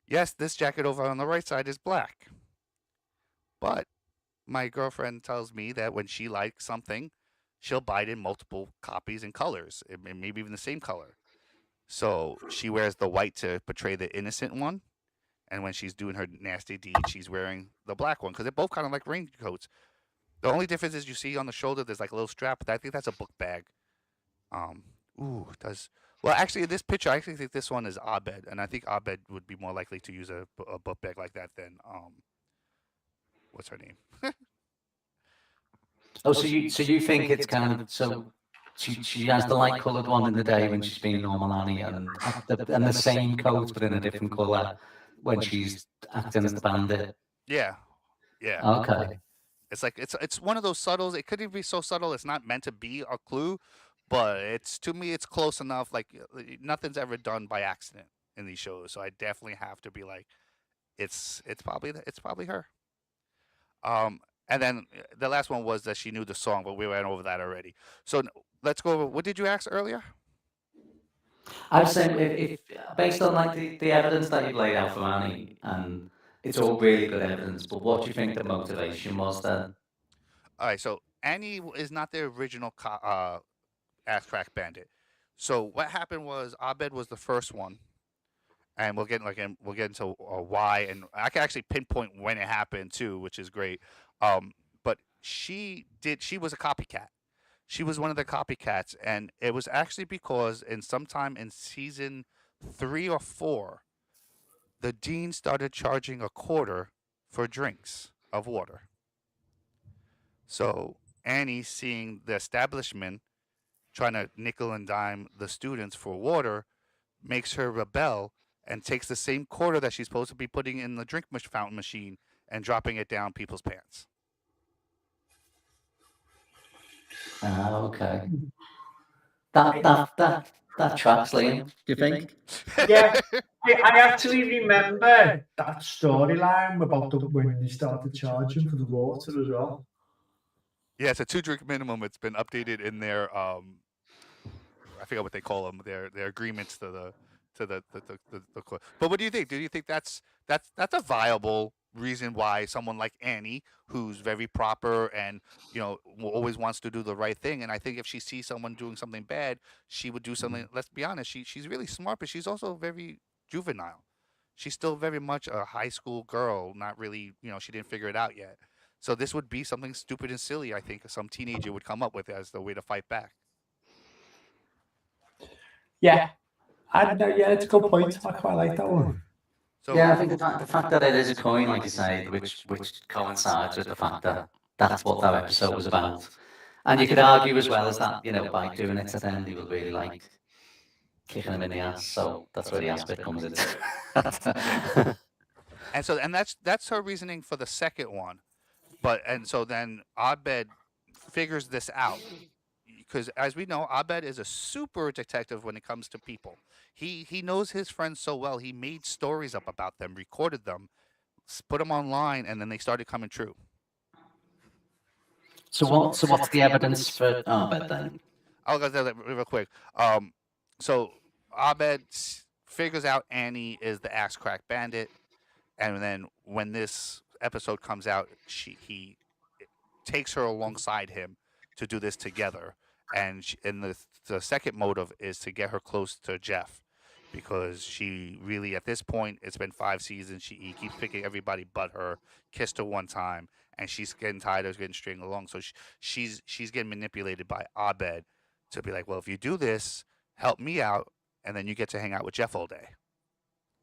Yes, this jacket over on the right side is black. But my girlfriend tells me that when she likes something, she'll buy it in multiple copies and colors, and maybe even the same color. So she wears the white to portray the innocent one, and when she's doing her nasty deed, she's wearing the black one because they're both kind of like raincoats. The only difference is you see on the shoulder there's like a little strap, but I think that's a book bag. Well, actually, in this picture, I actually think this one is Abed, and I think Abed would be more likely to use a book bag like that than what's her name? So you think it's kind of so she has the light coloured one in the day when she's being normal Annie, and the same coat but in a different colour when she's acting as the bandit. Yeah. Okay. It's like it's one of those subtles. It couldn't be so subtle. It's not meant to be a clue, but to me it's close enough. Like nothing's ever done by accident in these shows, so I definitely have to be like, it's probably her. And then the last one was that she knew the song, but we went over that already. So let's go over. What did you ask earlier? I was saying, if based on like the evidence that you've laid out for Annie, and it's all really good evidence, but what do you think the motivation was then? All right, so Annie is not the original Ass Crack Bandit. So what happened was Abed was the first one, and we'll get into why, and I can actually pinpoint when it happened too, which is great. But she was a copycat. She was one of the copycats, and it was actually because sometime in season 3 or 4, the dean started charging a quarter for drinks of water. So Annie, seeing the establishment trying to nickel and dime the students for water, makes her rebel and takes the same quarter that she's supposed to be putting in the drink fountain machine and dropping it down people's pants. Okay. That tracks, Liam. Do you think? Yeah, I actually remember that storyline about when they started charging for the water as well. Yeah, it's a 2-drink minimum. It's been updated in their I forget what they call them. Their agreements to the. But what do you think? Do you think that's a viable reason why someone like Annie, who's very proper and always wants to do the right thing, and I think if she sees someone doing something bad, she would do something. Let's be honest, she's really smart, but she's also very juvenile. She's still very much a high school girl, not really, she didn't figure it out yet. So this would be something stupid and silly, I think, some teenager would come up with as the way to fight back. Yeah, I know. Yeah, it's a good point. I quite like that one. So Yeah, I think the fact that it is a coin, like you say, which coincides with the fact that that's what that episode was about. And you could argue as well as that, by doing it to them, they will really like kicking him in the ass. So that's where the ass bit comes in. and that's her reasoning for the second one. So then Abed figures this out, because as we know, Abed is a super detective when it comes to people. He knows his friends so well. He made stories up about them, recorded them, put them online, and then they started coming true. So what's the evidence for Abed then? I'll go through that real quick. So Abed figures out Annie is the Ass Crack Bandit, and then when this episode comes out, he takes her alongside him to do this together. And the second motive is to get her close to Jeff, because she really, at this point, it's been 5 seasons. He keeps picking everybody but her. Kissed her one time, and she's getting tired of getting stringed along. So she's getting manipulated by Abed to be like, well, if you do this, help me out, and then you get to hang out with Jeff all day,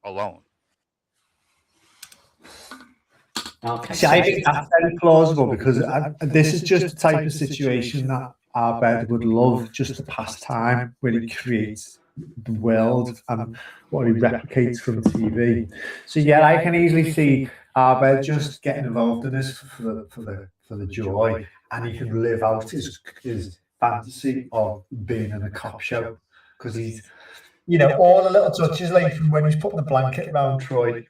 alone. Okay. See, I think that's very plausible, because this is just the type of situation that Abed would love, just to pass time, where he creates the world and what he replicates from TV. So yeah, I can easily see Abed just getting involved in this for the joy, and he can live out his fantasy of being in a cop show, because he's, all the little touches, like from when he's putting the blanket around Troy.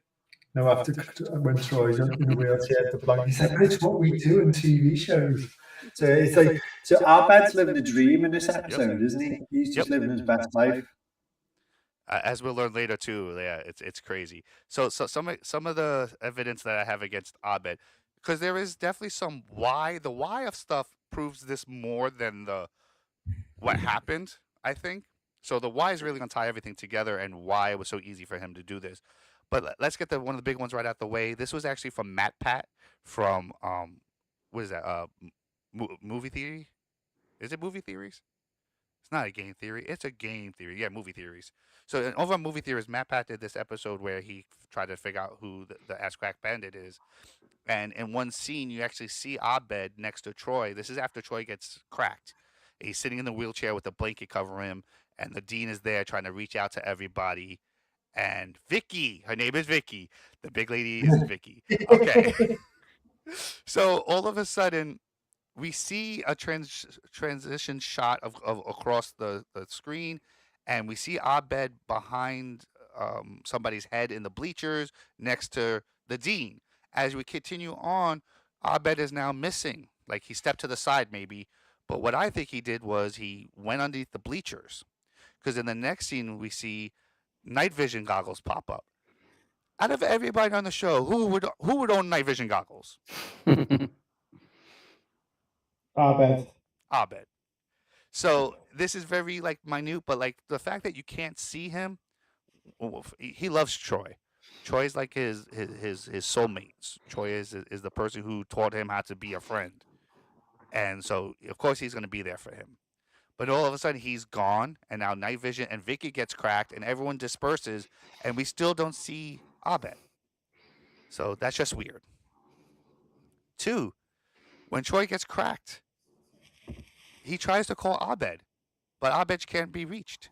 No, after when Troy's in the wheelchair, the blanket. He's like, it's what we do in TV shows. So it's like, Abed's living a dream in this episode, isn't he? He's just living his best life. As we'll learn later too, yeah, it's crazy. So some of the evidence that I have against Abed, because there is definitely some why. The why of stuff proves this more than what happened, I think. So the why is really going to tie everything together, and why it was so easy for him to do this. But let's get one of the big ones right out the way. This was actually from Matt Pat from what is that? Movie Theory? Is it Movie Theories? It's not a game theory. It's a game theory. Yeah, Movie Theories. So over on Movie Theories, Matt Pat did this episode where he tried to figure out who the Ass Crack Bandit is. And in one scene, you actually see Abed next to Troy. This is after Troy gets cracked. He's sitting in the wheelchair with a blanket covering him, and the dean is there trying to reach out to everybody. And Vicky, her name is Vicky. The big lady is Vicky. Okay. So all of a sudden, we see a transition shot of across the screen, and we see Abed behind somebody's head in the bleachers next to the dean. As we continue on, Abed is now missing. Like, he stepped to the side maybe, but what I think he did was he went underneath the bleachers, because in the next scene we see night vision goggles pop up. Out of everybody on the show, who would own night vision goggles? Abed. So this is very minute, but the fact that you can't see him, he loves Troy. Troy's like his soulmate. Troy is the person who taught him how to be a friend, and so of course he's going to be there for him. But all of a sudden he's gone, and now night vision and Vicky gets cracked, and everyone disperses, and we still don't see Abed. So that's just weird. 2, when Troy gets cracked, he tries to call Abed, but Abed can't be reached.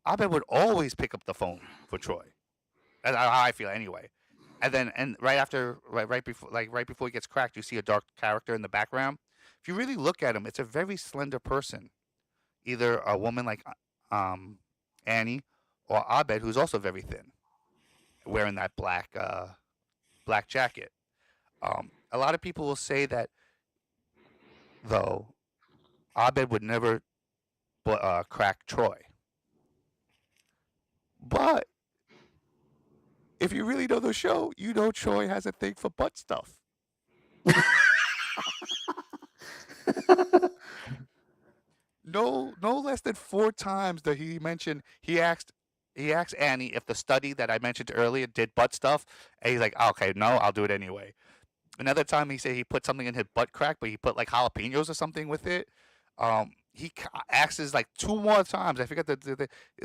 Abed would always pick up the phone for Troy. That's how I feel anyway. And then right before he gets cracked, you see a dark character in the background. If you really look at him, it's a very slender person. Either a woman like Annie, or Abed, who's also very thin, wearing that black jacket. A lot of people will say that, though, Abed would never crack Troy. But if you really know the show, you know Troy has a thing for butt stuff. No less than 4 times that he mentioned he asked Annie if the study that I mentioned earlier did butt stuff, and he's like, "Oh, okay, no, I'll do it anyway." Another time he said he put something in his butt crack, but he put like jalapenos or something with it. He asks like 2 more times. I forget it's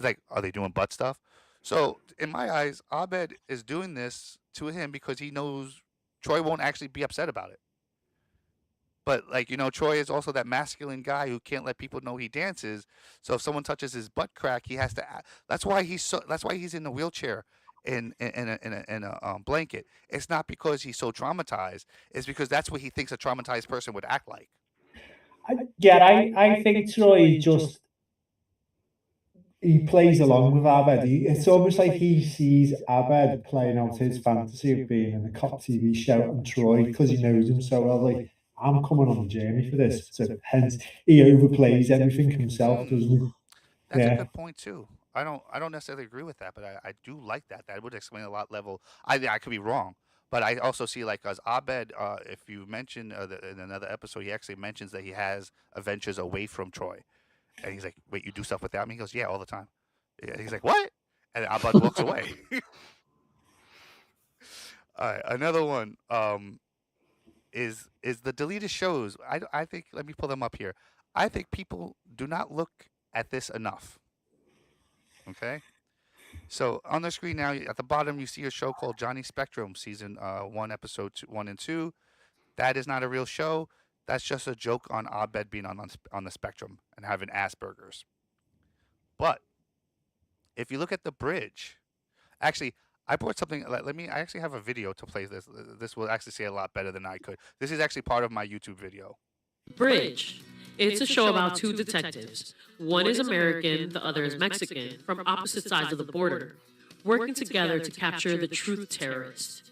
like, are they doing butt stuff? So in my eyes, Abed is doing this to him because he knows Troy won't actually be upset about it. But like, Troy is also that masculine guy who can't let people know he dances. So if someone touches his butt crack, he has to. That's why he's in the wheelchair in a blanket. It's not because he's so traumatized. It's because that's what he thinks a traumatized person would act like. I think Troy just he plays along with Abed. It's almost like he sees Abed playing out his fantasy of being in a cop TV show and Troy, because he knows him so well, like, I'm coming on the journey for this. So hence he overplays everything himself, doesn't he? That's a good point too. I don't necessarily agree with that, but I do like that. That would explain a lot level. I could be wrong, but I also see like as Abed, if you mention in another episode, he actually mentions that he has adventures away from Troy, and he's like, "Wait, you do stuff without me?" He goes, "Yeah, all the time." And he's like, "What?" And Abed walks away. All right, another one is the deleted shows. I think, let me pull them up here. I think people do not look at this enough. Okay, so on the screen now at the bottom you see a show called Johnny Spectrum, season 1, episode 1 and 2. That is not a real show. That's just a joke on Abed being on the spectrum and having Asperger's. But if you look at the bridge, actually, I brought something. I actually have a video to play this. This will actually say a lot better than I could. This is actually part of my YouTube video. Bridge. It's a show about 2 detectives. One is American, the other is Mexican, from opposite sides of the border, working together to capture the truth terrorist.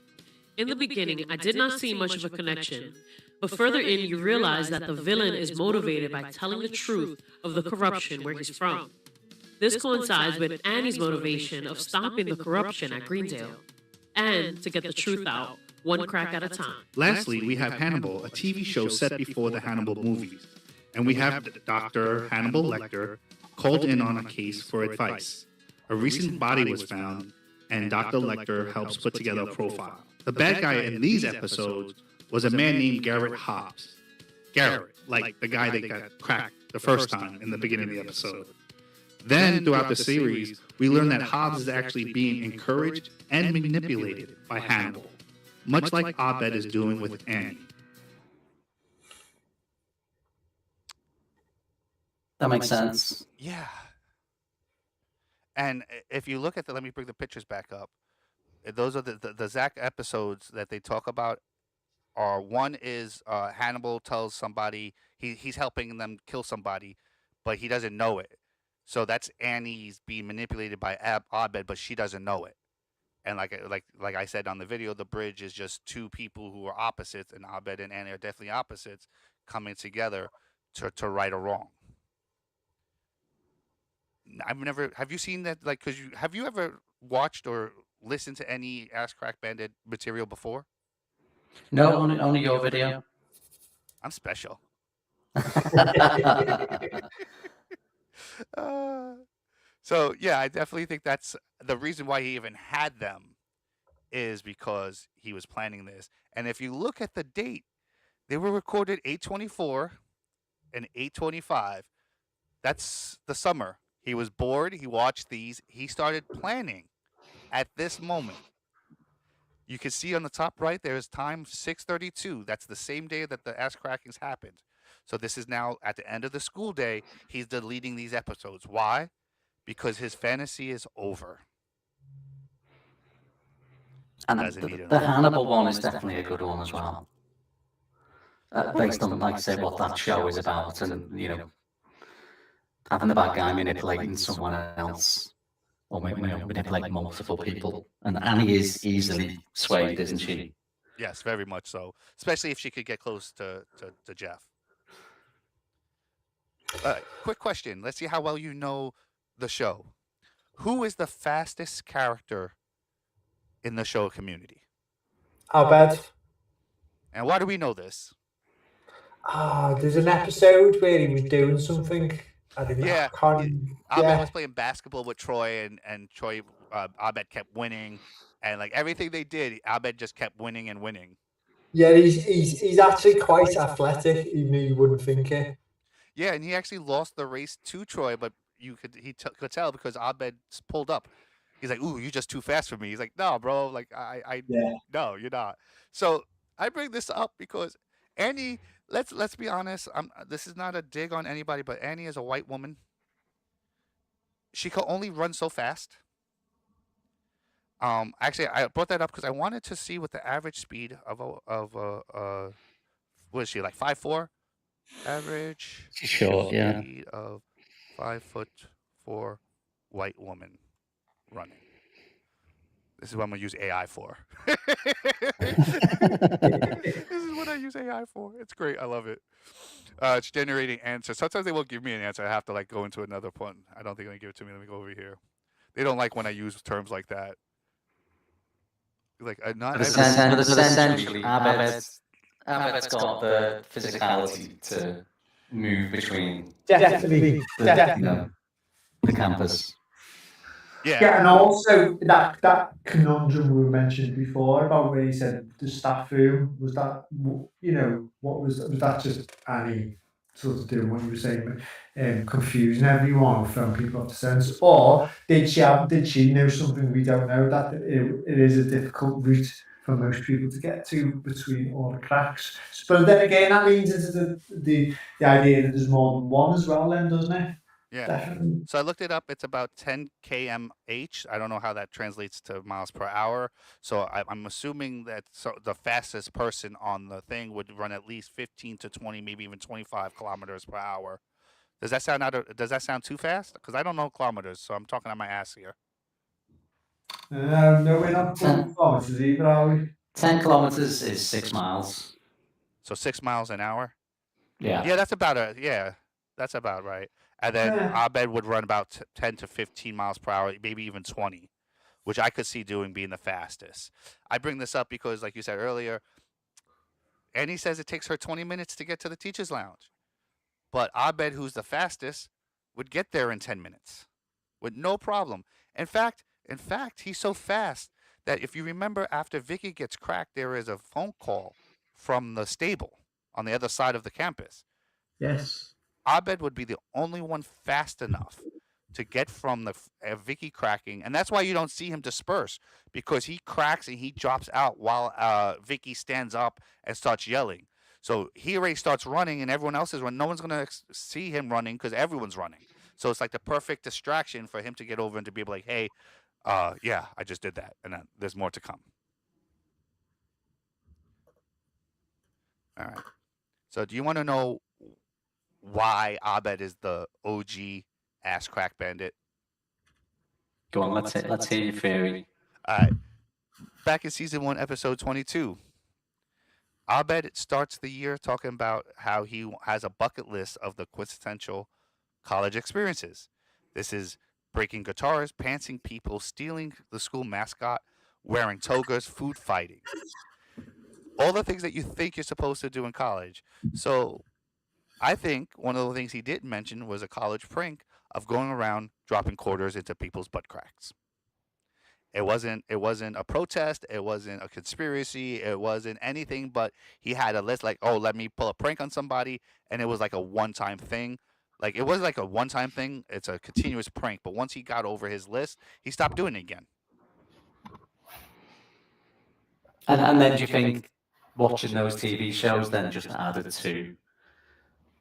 In the beginning, I did not see much of a connection, but further in, you realize that the villain is motivated by telling the truth of the corruption where he's from. This coincides with Annie's motivation of stopping the corruption at Greendale, and to get the truth out, one crack at a time. Lastly, we have Hannibal, a TV show set before the Hannibal movies. And we have Dr. Hannibal Lecter called in on a case for advice. A recent body was found, and Dr. Lecter helps put together a profile. The bad guy in these episodes was a man named Garrett Hobbs. Garrett, like the guy that got cracked the first time in the beginning of the episode. Then, throughout the series, we learn that Hobbs is actually being encouraged and manipulated by Hannibal, much like Abed is doing with Annie. That makes sense. Yeah. And if you look at let me bring the pictures back up. Those are the Zach episodes that they talk about. One is Hannibal tells somebody he's helping them kill somebody, but he doesn't know it. So that's Annie's being manipulated by Abed, but she doesn't know it. And like I said on the video, the bridge is just 2 people who are opposites, and Abed and Annie are definitely opposites coming together to right a wrong. Have you seen that? Like, have you ever watched or listened to any Ass Crack Bandit material before? No, only your video. I'm special. So yeah, I definitely think that's the reason why he even had them, is because he was planning this. And if you look at the date, they were recorded 8/24 and 8/25. That's the summer. He was bored. He watched these. He started planning at this moment. You can see on the top right, there is time 6:32. That's the same day that the ass crackings happened. So this is now at the end of the school day. He's deleting these episodes. Why? Because his fantasy is over. And the Hannibal one is definitely a good one as well. Based on, like I say, what that show is about, and having the bad guy manipulating someone else, or manipulating multiple people. And Annie is easily swayed, isn't she? Yes, very much so. Especially if she could get close to Jeff. Quick question. Let's see how well you know the show. Who is the fastest character in the show Community. Abed. And why do we know this? There's an episode where he was doing something. Yeah, I can't. Abed was playing basketball with Troy, and Troy, Abed kept winning, and like everything they did, Abed just kept winning and winning. Yeah, he's actually quite athletic, even though you wouldn't think it. Yeah, and he actually lost the race to Troy, but could tell because Abed pulled up. He's like, "Ooh, you're just too fast for me." He's like, "No, bro, like no, you're not." So I bring this up because Annie. Let's be honest. This is not a dig on anybody, but Annie is a white woman. She could only run so fast. Actually, I brought that up because I wanted to see what the average speed of what is she, like 5'4"? Average She's short, yeah. speed of 5'4" white woman running. This is what I'm gonna use AI for. This is what I use AI for. It's great. I love it. It's generating answers. Sometimes they won't give me an answer. I have to like go into another point. I don't think they're gonna give it to me. Let me go over here. They don't like when I use terms like that. Like not. But essentially, Abed's got the physicality to move between Definitely. the campus. Yeah, and also that conundrum we mentioned before about where he said the staff room, was that, what was that just Annie sort of doing what you were saying, confusing everyone from people up to sense, or did she know something we don't know, that it is a difficult route for most people to get to between all the cracks? But then again, that leads into the idea that there's more than one as well, then, doesn't it? Yeah. Definitely. So I looked it up. It's about 10 km/h. I don't know how that translates to miles per hour. So I'm assuming that the fastest person on the thing would run at least 15 to 20, maybe even 25 kilometers per hour. Does that sound too fast? Because I don't know kilometers, so I'm talking on my ass here. No, we're not 10 kilometers either, are we? 10 kilometers is 6 miles. So 6 miles an hour? Yeah. Yeah, that's about right. And then Abed would run about 10 to 15 miles per hour, maybe even 20, which I could see being the fastest. I bring this up because, like you said earlier, Annie says it takes her 20 minutes to get to the teacher's lounge. But Abed, who's the fastest, would get there in 10 minutes with no problem. In fact, he's so fast that if you remember, after Vicky gets cracked, there is a phone call from the stable on the other side of the campus. Yes. Abed would be the only one fast enough to get from the Vicky cracking, and that's why you don't see him disperse, because he cracks and he drops out while Vicky stands up and starts yelling. So he already starts running, and everyone else is running. No one's gonna see him running because everyone's running. So it's like the perfect distraction for him to get over and to be like, "Hey, yeah, I just did that, and there's more to come." All right. So do you want to know why Abed is the OG Ass Crack Bandit? Go on, let's hear your theory. All right. Back in season 1, episode 22, Abed starts the year talking about how he has a bucket list of the quintessential college experiences. This is breaking guitars, pantsing people, stealing the school mascot, wearing togas, food fighting. All the things that you think you're supposed to do in college. So I think one of the things he didn't mention was a college prank of going around dropping quarters into people's butt cracks. It wasn't a protest, it wasn't a conspiracy, it wasn't anything, but he had a list like, oh, let me pull a prank on somebody, and it was like a one-time thing. Like, it wasn't like a one-time thing, it's a continuous prank, but once he got over his list, he stopped doing it again. And then do you think watching those TV shows then just added to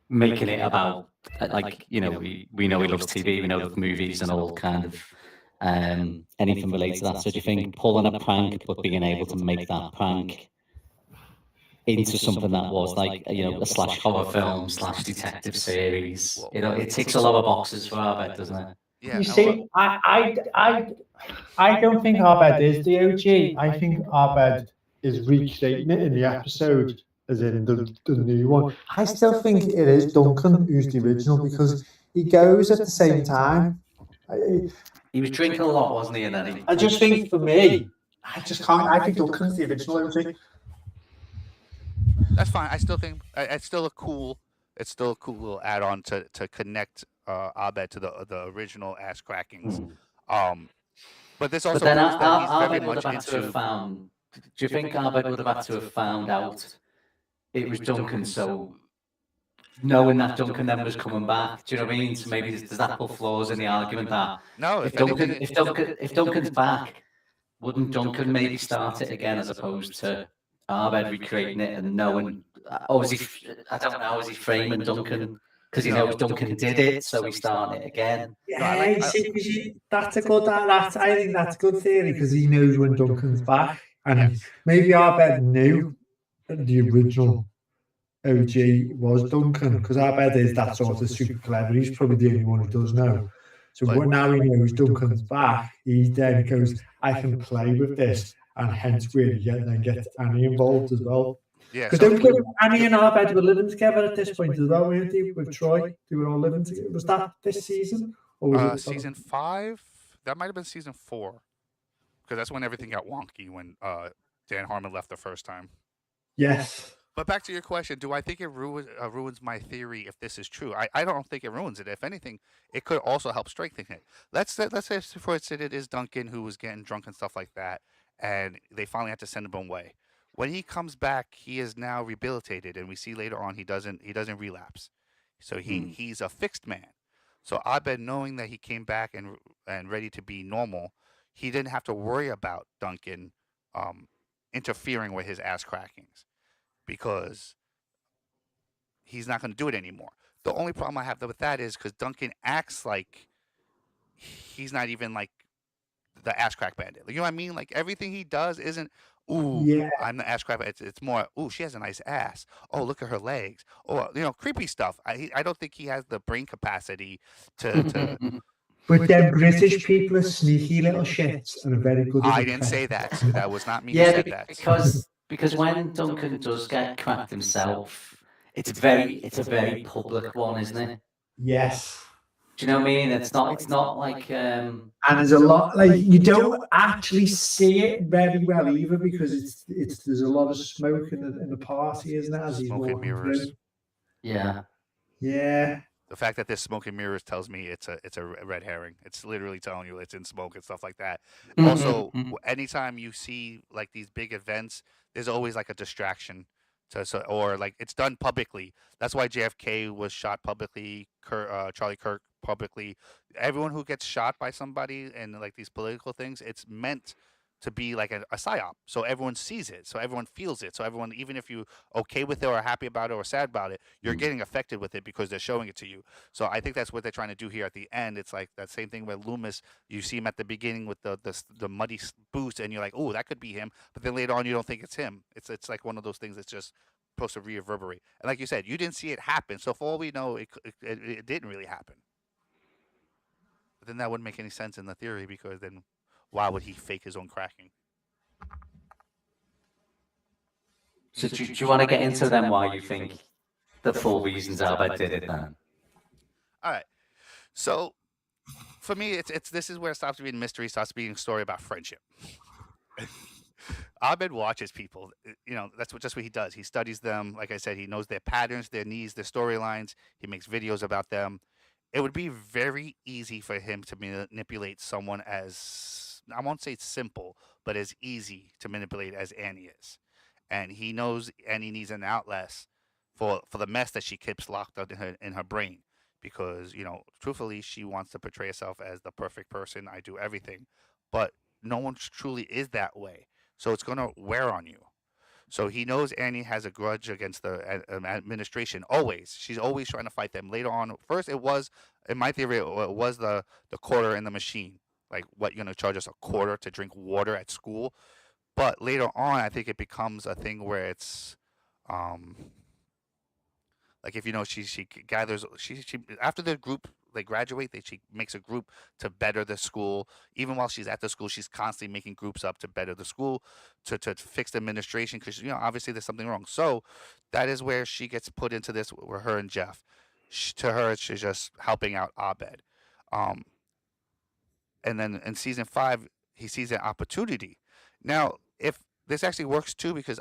making it about, like, we know he loves TV, we know the movies and all kind of anything related to that. So do you think pulling a prank but being able to make that prank into something that was like, a slash horror film slash detective series, it ticks a lot of boxes for Abed, doesn't it? Yeah. You see, I don't think Abed is the OG. I think Abed is recreating it in the episode, as in the new one. I still think it is Duncan who's the original, because he goes at the same time. He was drinking a lot, wasn't he? And then I just think, for me, I just can't. I think Duncan's the original OG. That's fine. I still think it's still a cool. It's still a cool little add-on to connect Abed to the original ass crackings. But this But also then proves that he's very Arbed would much have had to have into. found. Do you think Arbed would have had to have found out it was Duncan? So knowing that Duncan then was coming back, do you know what I mean? So maybe does that put flaws in the argument that No, if if anything, if Duncan's back, wouldn't Duncan maybe start it again as opposed to Arbed recreating it and knowing? Or is he? I don't know. Is he framing Duncan because he knows Duncan did it, so he's starting it again? Yeah, that's a good. I think that's a good theory because he knows when Duncan's back, and maybe Arbed knew the original OG was Duncan because Arbed is that sort of super clever. He's probably the only one who does know. So now he knows Duncan's back, he then goes, I can play with this, and hence where he then gets Annie involved as well. Yeah, Because Annie and Arbed were living together at this point as well, weren't they? With Troy, they were all living together. Was that this season, or was it season 5? That might have been season 4, because that's when everything got wonky when Dan Harmon left the first time. Yes. But back to your question, do I think it ruins my theory if this is true? I don't think it ruins it. If anything, it could also help strengthen it. Let's say for instance it is Duncan who was getting drunk and stuff like that, and they finally had to send him away. When he comes back, he is now rehabilitated, and we see later on he doesn't relapse. So he's a fixed man. So Abed, knowing that he came back and ready to be normal, he didn't have to worry about Duncan interfering with his ass crackings, because he's not going to do it anymore. The only problem I have with that is because Duncan acts like he's not even like the Ass Crack Bandit. You know what I mean? Like everything he does isn't, ooh, I'm the Ass Crack Bandit. It's more, ooh, she has a nice ass. Oh, look at her legs. Oh, creepy stuff. I don't think he has the brain capacity to But then British people are sneaky little shits and are very good at I didn't say that. That was not me who Yeah, said that. because when Duncan does get cracked himself, it's a very public one, isn't it? Yes. Do you know what I mean? It's not like and there's a lot like you don't actually see it very well either because there's a lot of smoke in the party, isn't it? As he's smoke and walking mirrors. through. Yeah. The fact that there's smoke and mirrors tells me it's a red herring. It's literally telling you it's in smoke and stuff like that. Also, anytime you see like these big events, there's always like a distraction. Or like it's done publicly. That's why JFK was shot publicly. Charlie Kirk publicly. Everyone who gets shot by somebody in like these political things, it's meant to be like a psyop. So everyone sees it. So everyone feels it. So everyone, even if you okay with it or happy about it or sad about it, you're getting affected with it because they're showing it to you. So I think that's what they're trying to do here at the end. It's like that same thing with Loomis. You see him at the beginning with the muddy boots, and you're like, oh, that could be him. But then later on, you don't think it's him. It's like one of those things that's just supposed to reverberate. And like you said, you didn't see it happen. So for all we know, it didn't really happen. But then that wouldn't make any sense in the theory, because then why would he fake his own cracking? So do you want to get into then why you think the full reasons Albert did it then? All right. So for me, it's this is where it stops being mystery, starts being a story about friendship. Abed watches people. That's just what he does. He studies them. Like I said, he knows their patterns, their needs, their storylines. He makes videos about them. It would be very easy for him to manipulate someone as, I won't say simple, but as easy to manipulate as Annie is. And he knows Annie needs an outlet for the mess that she keeps locked up in her brain. Because, truthfully, she wants to portray herself as the perfect person. I do everything. But no one truly is that way. So it's going to wear on you. So he knows Annie has a grudge against the administration. Always. She's always trying to fight them. Later on, first it was, in my theory, it was the quarter in the machine. Like, what, you're going to charge us a quarter to drink water at school? But later on, I think it becomes a thing where it's, like, if she gathers, she after the group, they graduate, she makes a group to better the school. Even while she's at the school, she's constantly making groups up to better the school, to fix the administration, because obviously there's something wrong. So that is where she gets put into this with her and Jeff. To her, she's just helping out Abed. And then in season 5, he sees an opportunity. Now, if this actually works too, because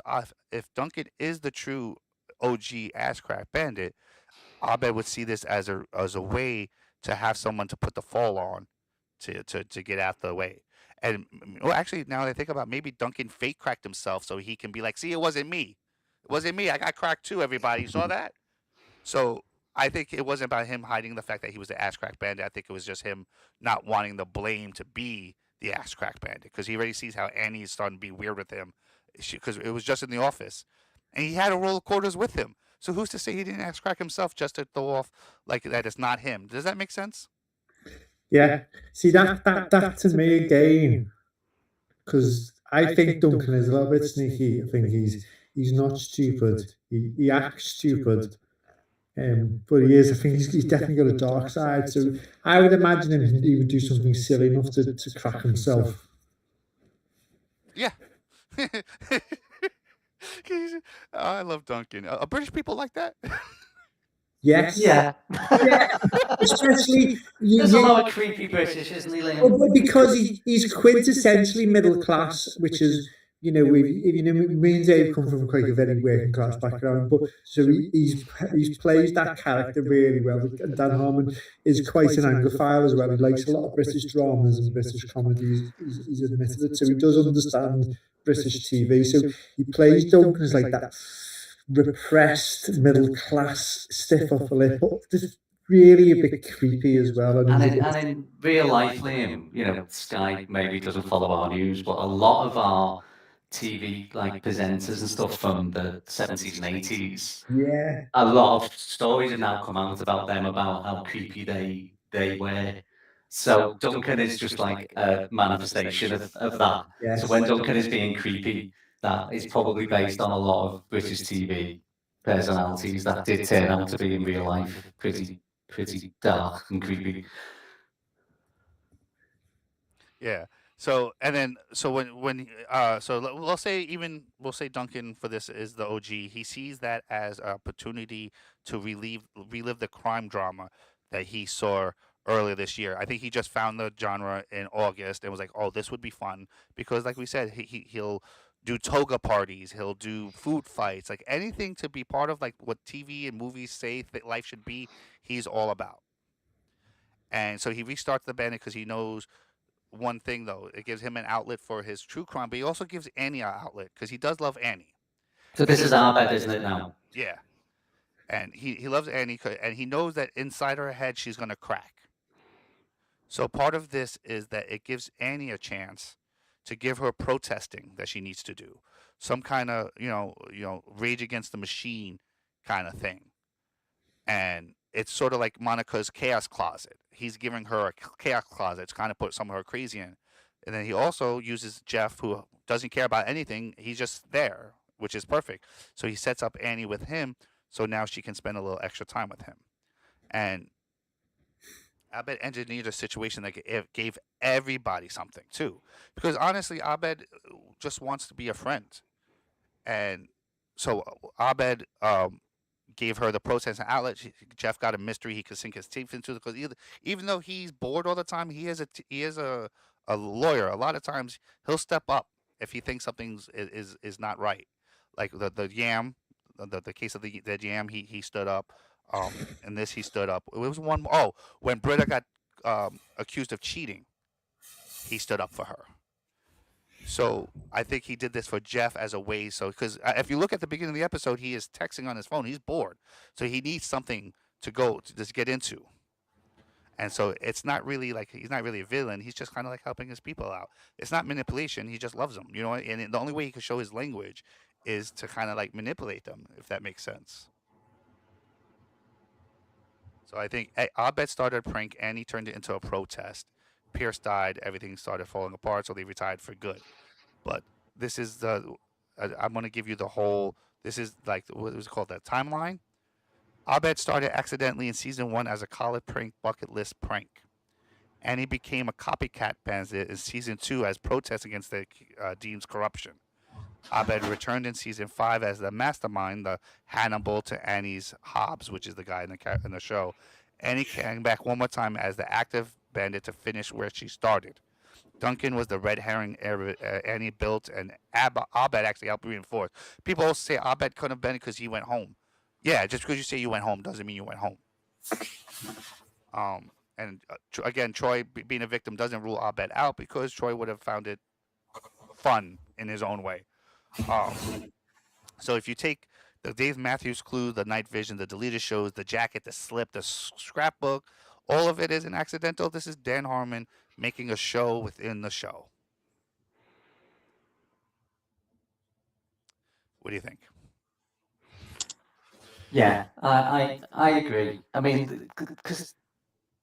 if Duncan is the true OG Ass Crack Bandit, Abed would see this as a way to have someone to put the fall on to get out the way. And well, actually, now that I think about it, maybe Duncan fake cracked himself so he can be like, see, it wasn't me. It wasn't me. I got cracked too, everybody. You saw that? So I think it wasn't about him hiding the fact that he was the Ass Crack Bandit. I think it was just him not wanting the blame to be the Ass Crack Bandit because he already sees how Annie is starting to be weird with him because it was just in the office. And he had a roll of quarters with him. So who's to say he didn't ass crack himself just to throw off like that it's not him? Does that make sense? Yeah. See that to me again, because I think Duncan is a little bit sneaky. I think he's not stupid. He acts stupid. But he is. I think he's definitely got a dark side. So I would imagine him he would do something silly enough to crack himself. Yeah. I love Duncan. Are British people like that? Yes. Yeah. Yeah. Especially There's a lot of creepy British, isn't he, Liam? Well, because he's quintessentially middle class, which is, you know, me and Dave come from quite a very working class background, but so he's plays that character really well. And Dan Harmon is quite an Anglophile as well. He likes a lot of British dramas and British comedies. He's admitted it, so he does understand British TV. So he plays Duncan as like that repressed middle class stiff upper lip, but just really a bit creepy as well. And in real life, Liam, you know, Sky maybe doesn't follow our news, but a lot of our TV like presenters and stuff from the 70s and 80s, yeah, a lot of stories have now come out about them about how creepy they were. So Duncan is just like a manifestation of that. yes. So when Duncan is being creepy, that is probably based on a lot of British TV personalities that did turn out to be in real life pretty dark and creepy. Yeah. So and then so we'll say Duncan for this is the OG. He sees that as an opportunity to relive the crime drama that he saw earlier this year. I think he just found the genre in August and was like, "Oh, this would be fun," because like we said, he'll do toga parties, he'll do food fights, like anything to be part of like what TV and movies say that life should be. He's all about. And so he restarts the bandit because he knows one thing though. It gives him an outlet for his true crime, but he also gives Annie an outlet because he does love Annie. So this is our bed, isn't it now? Yeah, and he loves Annie, and he knows that inside her head she's gonna crack. So part of this is that it gives Annie a chance to give her protesting that she needs to do, some kind of rage against the machine kind of thing, and it's sort of like Monica's chaos closet. He's giving her a chaos closet to kind of put some of her crazy in. And then he also uses Jeff, who doesn't care about anything. He's just there, which is perfect. So he sets up Annie with him, so now she can spend a little extra time with him. And Abed engineered a situation that gave everybody something too, because honestly, Abed just wants to be a friend, and so Abed gave her the protest and outlet. Jeff got a mystery he could sink his teeth into because even though he's bored all the time, he is a lawyer. A lot of times he'll step up if he thinks something's is not right. Like the yam, the case of the yam, he stood up. And this he stood up. It was one. Oh, when Britta got accused of cheating, he stood up for her. So I think he did this for Jeff as a way. So because if you look at the beginning of the episode, he is texting on his phone. He's bored, so he needs something to go to just get into. And so it's not really like he's not really a villain. He's just kind of like helping his people out. It's not manipulation. He just loves them, you know. And the only way he can show his language is to kind of like manipulate them, if that makes sense. So I think Abed started a prank, and he turned it into a protest. Pierce died. Everything started falling apart, so they retired for good. But this is I'm going to give you the whole. This is like what was it called, that timeline. Abed started accidentally in season 1 as a college prank bucket list prank, and he became a copycat bandit in season 2 as protest against the dean's corruption. Abed returned in season 5 as the mastermind, the Hannibal to Annie's Hobbs, which is the guy in the show. And he came back one more time as the active bandit to finish where she started. Duncan was the red herring Annie built, and Abed actually helped reinforce. People also say Abed couldn't have been because he went home. Yeah, just because you say you went home doesn't mean you went home. And again, Troy being a victim doesn't rule Abed out because Troy would have found it fun in his own way. So if you take the Dave Matthews clue, the night vision, the deleted shows, the jacket, the slip, the scrapbook, all of it isn't accidental. This is Dan Harmon making a show within the show. What do you think? Yeah, I agree. I mean, because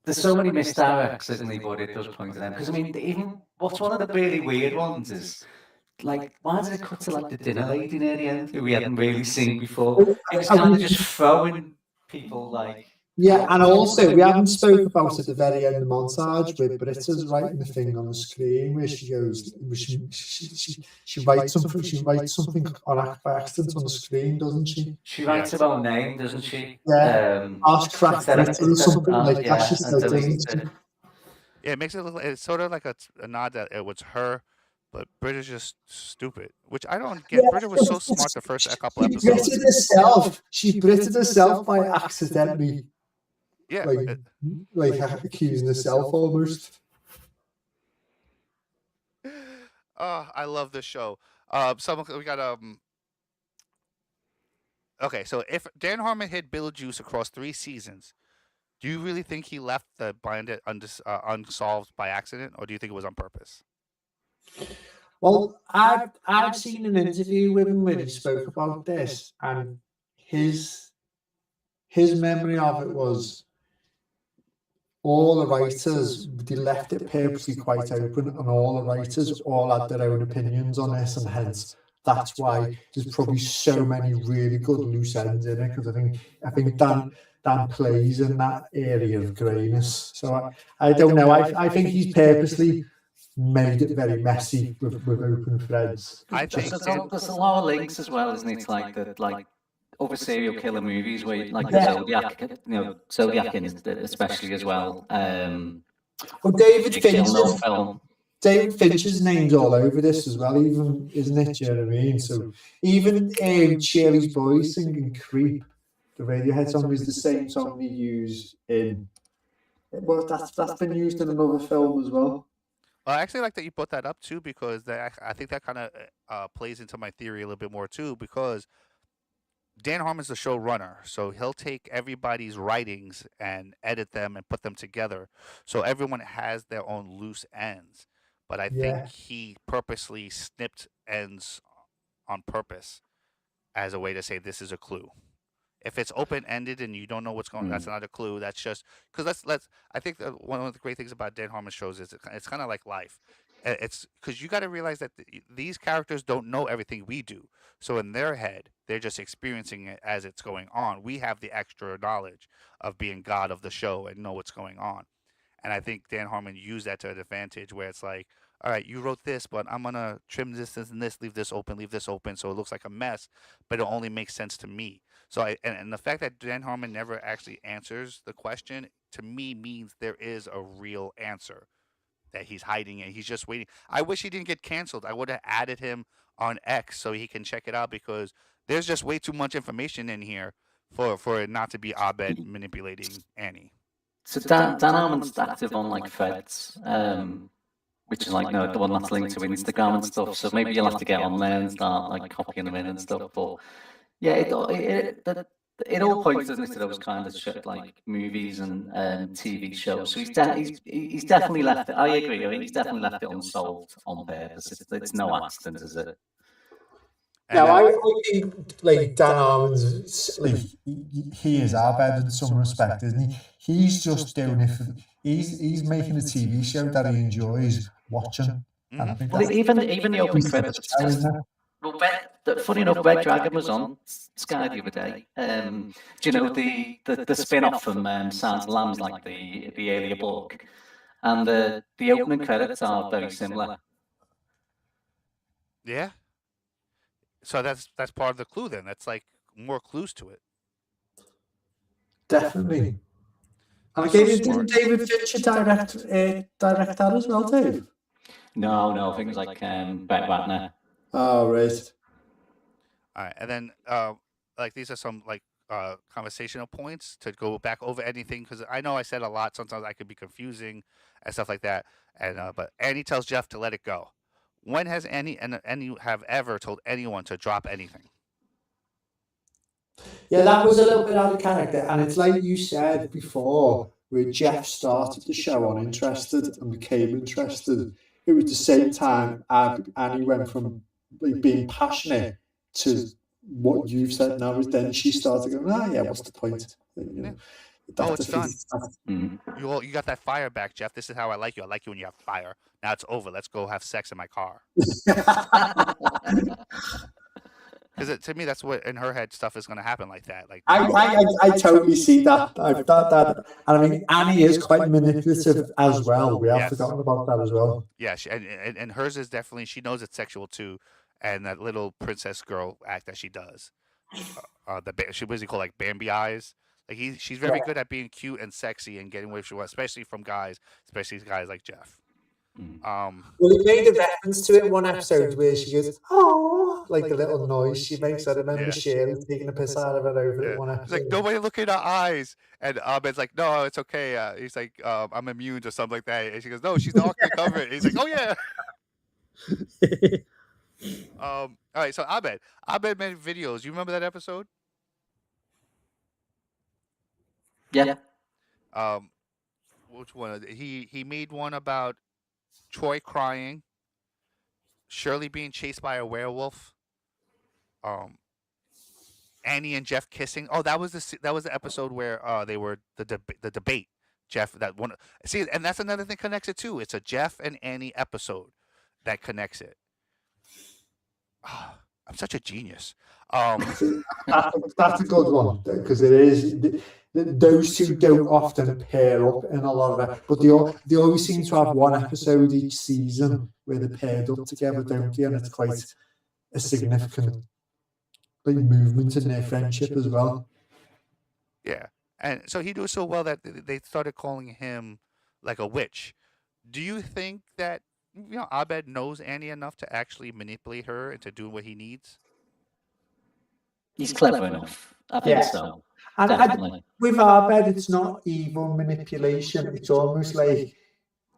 there's so many misdirects, isn't there, but it does point to them. Because I mean, even what's one of the really weird ones is like, why did it cut to like the dinner lady near the end who we hadn't really seen before? It was kind of just throwing people like. Yeah, and also we haven't spoke about at the very end of the montage with Britta's writing the thing on the screen where she goes, she writes something on by accident on the screen, doesn't she? She writes her own name, doesn't she? Yeah, Ass Crack Bandits or something like that. She said, doesn't she? Yeah, it makes it look like it's sort of like a nod that it was her, but Britta's just stupid, which I don't get. Yeah, Britta was so smart the first couple episodes. She Britted herself by accidentally. Yeah, like accusing herself almost. Oh, I love this show. We got Okay, so if Dan Harmon hid Beetlejuice across 3 seasons, do you really think he left the Bandit unsolved by accident, or do you think it was on purpose? Well, I've seen an interview with him where he spoke about this, and his memory of it was all the writers, they left it purposely quite open, and all the writers all had their own opinions on this, and hence that's why there's probably so many really good loose ends in it, because I think Dan plays in that area of greyness. So I don't know. I think he's purposely made it very messy with open threads. I think there's a lot of links as well, isn't it? Like other serial killer movies where like the Zodiac, Zodiac especially as well. David Fincher's name's all over this as well, even, isn't it? Do you know what I mean? So even Shirley's Boys singing "Creep," the Radiohead song, is the same song they use in. Well, that's been used in another film as well. I actually like that you put that up too, because I think that kind of plays into my theory a little bit more too, because Dan Harmon's the showrunner, so he'll take everybody's writings and edit them and put them together, so everyone has their own loose ends. But I think he purposely snipped ends on purpose as a way to say this is a clue. If it's open-ended and you don't know what's going on, that's not a clue. That's just because I think that one of the great things about Dan Harmon shows is it's kind of like life. It's because you got to realize that these characters don't know everything we do. So in their head, they're just experiencing it as it's going on. We have the extra knowledge of being God of the show and know what's going on. And I think Dan Harmon used that to an advantage where it's like, all right, you wrote this, but I'm going to trim this and this, leave this open, so it looks like a mess, but it only makes sense to me. So and the fact that Dan Harmon never actually answers the question, to me, means there is a real answer that he's hiding and he's just waiting. I wish he didn't get canceled. I would have added him on X so he can check it out, because there's just way too much information in here for it not to be Abed manipulating Annie. So Dan Harmon's active on like Threads, which is like the one that's linked to Instagram and stuff. So maybe you'll have to get on there and start like copying them in and stuff. But yeah, it all points, doesn't it, to those kind of shit, like movies and TV shows. So he's definitely left it. I agree. I mean, he's definitely left it unsolved on purpose. It's no accident, is it? No, I think like Dan Harmon's like he is our bed in some respect, isn't he? He's just doing it. He's making a TV show that he enjoys watching. And I think even the open credits. Well, funny enough, Red Dragon was on Sky the other day. Do you know the spin-off from Silence of the Lambs, like the earlier book, and the opening credits are very similar. Yeah. So that's part of the clue then. That's like more clues to it. Definitely. And didn't David Fincher direct that as well, Dave? No, things like Brett Ratner. Oh, right. All right, and then like these are some like conversational points to go back over anything because I know I said a lot. Sometimes I could be confusing and stuff like that. And but Annie tells Jeff to let it go. When has Annie and Annie have ever told anyone to drop anything? Yeah, that was a little bit out of character, and it's like you said before, where Jeff started the show uninterested and became interested. It was the same time Annie went from like being passionate to what you've said now. Is then she started going, ah, yeah, what's the point? You know, Oh, that it's done. defeats that. Mhm. You got that fire back, Jeff. This is how I like you. I like you when you have fire. Now it's over. Let's go have sex in my car. Because to me, that's what in her head stuff is going to happen like that. Like I totally see that. I've thought that, and I mean Annie is quite manipulative as well. We have Yes. forgotten about that as well. yeah, and hers is definitely she knows it's sexual too, and that little princess girl act that she does. She what does he call like Bambi eyes. Like she's very good at being cute and sexy and getting what she wants, especially from guys, especially guys like Jeff. Well, he made a reference to it in one episode where she goes, "Oh," like the little noise she makes. I remember Yeah. Shirley taking a piss out of it over Yeah. it one He's episode. like, nobody look in her eyes. And Ahmed's like, no, it's okay. He's like, I'm immune or something like that. And she goes, no, she's the Ark covered. He's like, oh yeah. All right, so Ahmed made videos. You remember that episode? Yeah. Which one? He made one about Troy crying, Shirley being chased by a werewolf, Annie and Jeff kissing. Oh, that was the episode where they were the debate. Jeff that one. See, and that's another thing connects it too. It's a Jeff and Annie episode that connects it. I'm such a genius. That's a good one because it is. Those two don't often pair up in a lot of it, but they always seem to have one episode each season where they're paired up together, don't they? And it's quite a significant like movement in their friendship as well. Yeah, and so he does so well that they started calling him like a witch. Do you think that Abed knows Annie enough to actually manipulate her into doing what he needs? He's clever enough. I think Yeah. so. And Definitely. with Abed, it's not evil manipulation. It's almost like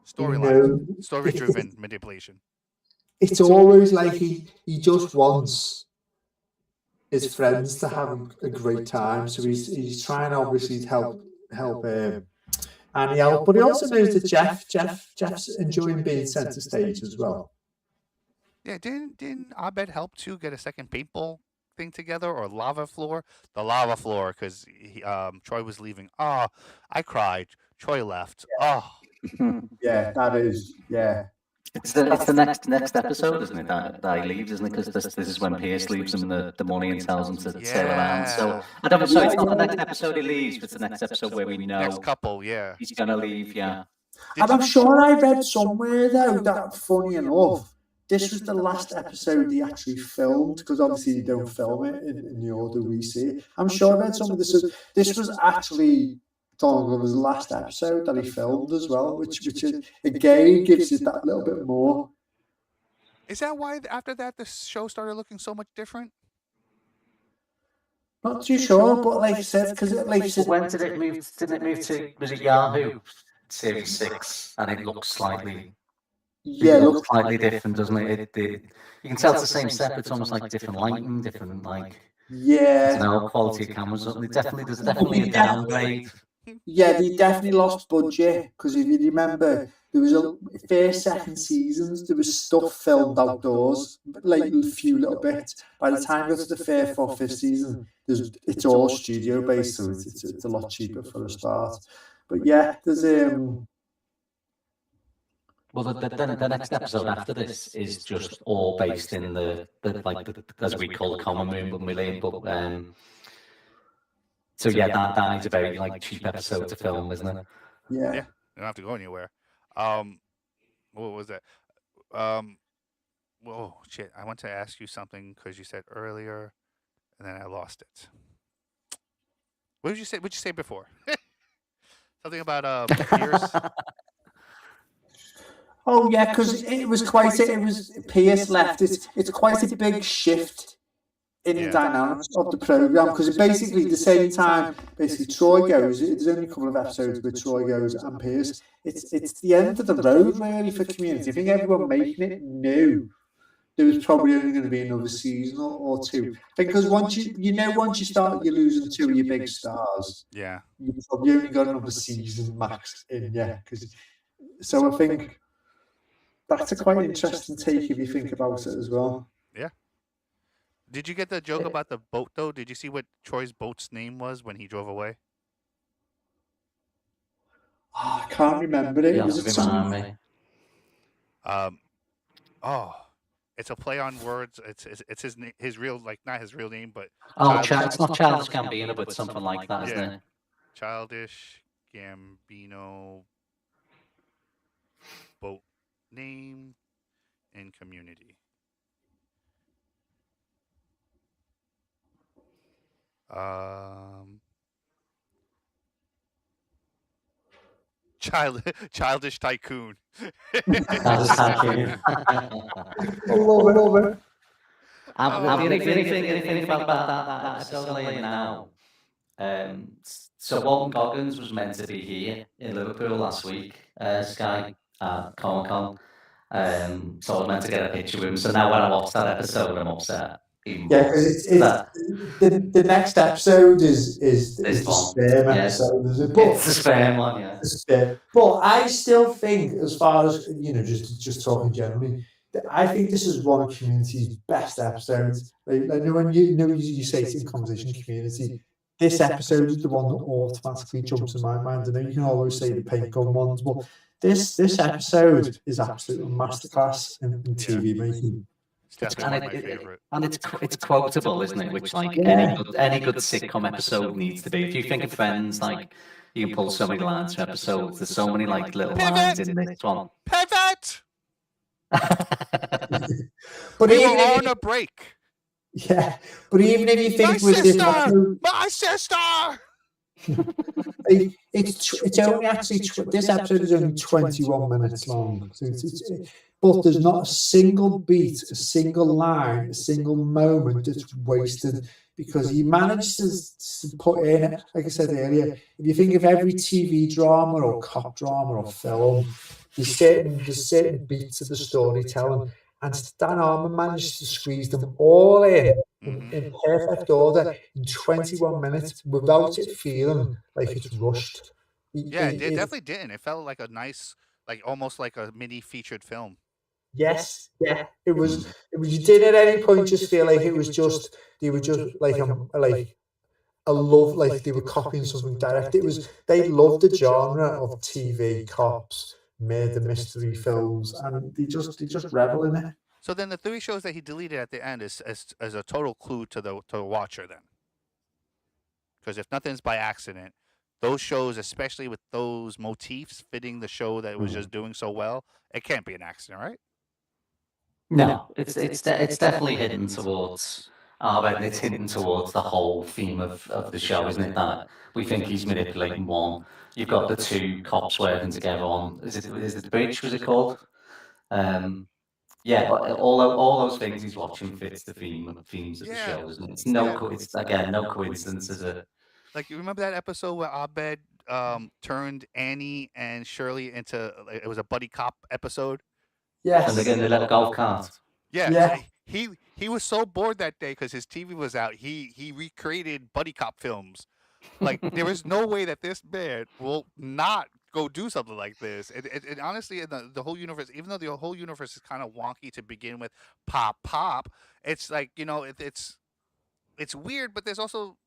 Storyline, story-driven manipulation. It's always like he just wants his friends to have a great time. So he's trying obviously to help Annie out, but he also knows that Jeff's enjoying being centre stage as well. Yeah, didn't Abed help to get a second paintball thing together or lava floor? The lava floor because Troy was leaving. Oh, I cried. Troy left. Oh, Yeah, that is It's the next episode, isn't it? That he leaves, isn't it? Because this is when Pierce leaves him the money and tells him to sail around. So I don't know. So it's not the next episode he leaves, but it's the next episode where we know next couple. Yeah, he's gonna leave. Yeah. And I'm sure I read somewhere though that, funny enough, this was the last episode he actually filmed because obviously you don't film it in the order we see it. I'm sure I read some of this. This was actually Donald Glover's last episode that he filmed as well, which again gives it that little bit more. Is that why after that the show started looking so much different? Not too sure, but like I said, because When did it move? Didn't it move to? Was it Yahoo Series 6? And it looks slightly. Yeah, it looks slightly different, doesn't it? You can tell it's the same set, but it's almost like different lighting, different quality of cameras. There's definitely a downgrade. Yeah, they definitely lost budget because if you remember, there was a first, second seasons. There was stuff filmed outdoors, like a few little bits. By the time we got to the third, fourth, fifth season, it's all studio based, so it's a lot cheaper for a start. But yeah, there's Well, the next episode after this is just all based in the as we call the common room when we leave. But so yeah, that is a very cheap episode to film, isn't it? Yeah. You don't have to go anywhere. What was that? Whoa, shit! I want to ask you something because you said earlier, and then I lost it. What did you say? What did you say before? Something about Pierce. Oh yeah, because it was Pierce left. It's quite a big shift in the dynamics of the program, because basically the same time basically Troy goes. There's only a couple of episodes where Troy goes and Pierce. It's the end of the road really for Community. I think everyone making it knew there was probably only going to be another season or two. Because once you start, you're losing two of your big stars. Yeah. You've probably only got another season max in, So I think that's a quite interesting take if you think about it as well. Yeah. Did you get the joke about the boat though? Did you see what Troy's boat's name was when he drove away? Oh, I can't remember it. Yeah, Was it something? me. It's a play on words. It's his real, like, not his real name, but It's not Childish Gambino, but something like that, isn't it? Childish Gambino boat name in Community. Childish Tycoon. Childish Tycoon. I love it. The only thing about that episode later now. So Walton Goggins was meant to be here in Liverpool last week, Sky at Comic-Con. So I was meant to get a picture with him. So now when I watch that episode, I'm upset. Yeah, because the next episode is the sperm episode. It's the sperm one, yeah. But I still think, as far as just talking generally, I think this is one of Community's best episodes. Like when you say it's in conversation Community, this episode is the one that automatically jumps in my mind. I know you can always say the paint gun ones, but this episode is absolutely a masterclass in TV making. It's definitely my favorite. And it's quotable, isn't it? Which any good sitcom episode needs to be. If you think of Friends, like you can pull so many lines from episodes. There's so many like little lines in this one. Pivot. But we even were on a break. Yeah, but even if you think with this episode, my sister. It's only actually this episode is only 21 minutes long. So but there's not a single beat, a single line, a single moment that's wasted, because he managed to put in, like I said earlier, if you think of every TV drama or cop drama or film, there's certain beats of the storytelling, and Dan Harmon managed to squeeze them all in perfect order in 21 minutes without it feeling like it's rushed. Yeah, it definitely didn't. It felt like a nice, like almost like a mini featured film. Yes, yeah, it was. You didn't at any point just feel like it was just they were just like a love, like they were copying something direct. It was, they loved the genre of TV, cops, murder mystery films, and they just revel in it. So then the 3 shows that he deleted at the end is a total clue to the watcher then. Because if nothing's by accident, those shows, especially with those motifs fitting the show that was just doing so well, it can't be an accident, right? No, it's definitely hidden towards. It's hidden towards the whole theme of the show, isn't it? That we think he's manipulating one. You've got the 2 cops working together on. Is it the bridge? Was it called? Yeah, but all those things he's watching fits the themes of the show, isn't it? It's no coincidence, is it? Like, you remember that episode where Abed turned Annie and Shirley into, it was a buddy cop episode? Yes. And they're getting the little golf cart. Yeah. He was so bored that day because his TV was out. He recreated buddy cop films. Like, there is no way that this man will not go do something like this. And honestly, in the whole universe, even though the whole universe is kind of wonky to begin with, pop, it's like, it's weird, but there's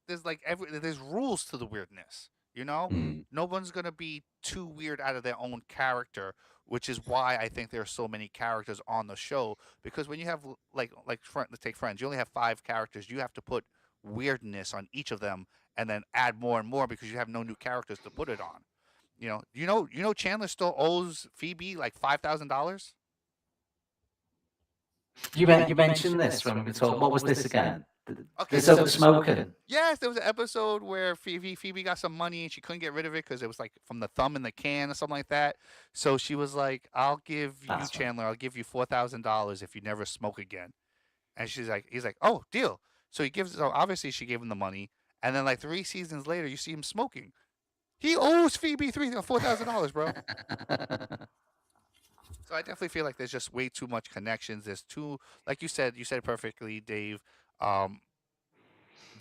there's rules to the weirdness. No one's gonna be too weird out of their own character, which is why I think there are so many characters on the show. Because when you have let's take Friends, you only have 5 characters. You have to put weirdness on each of them, and then add more and more because you have no new characters to put it on. Chandler still owes Phoebe like $5,000. You mentioned this when we were talking. What was this again? Okay, This over smoking. yes, there was an episode where Phoebe got some money and she couldn't get rid of it because it was like from the thumb in the can or something like that. So she was like, "I'll give you, That's right. Chandler, I'll give you $4,000 if you never smoke again." And he's like, "Oh, deal." So he gives. So obviously she gave him the money, and then like 3 seasons later, you see him smoking. He owes Phoebe $4,000, bro. So I definitely feel like there's just way too much connections. There's too, like you said it perfectly, Dave. Um,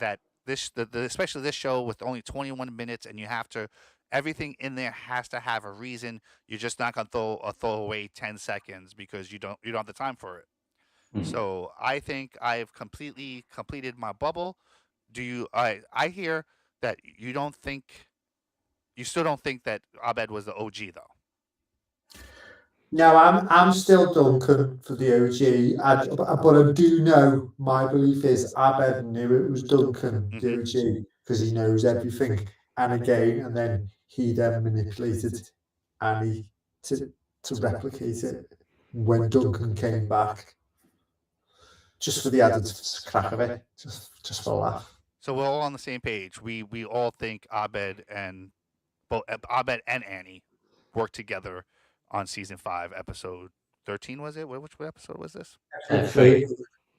that especially this show with only 21 minutes, and you have to, everything in there has to have a reason. You're just not gonna throw away 10 seconds because you don't have the time for it. Mhm. So I think I've completely completed my bubble. Do you? I hear that you still don't think that Abed was the OG though. No, I'm still Duncan for the OG, but I do know my belief is Abed knew it was Duncan, the Mhm. OG, because he knows everything. And then he then manipulated Annie to replicate it when Duncan came back, just for the added crack of it, just for a laugh. So we're all on the same page. We all think Abed and Annie worked together on season 5, episode 13. Was it? Which episode was this? Three.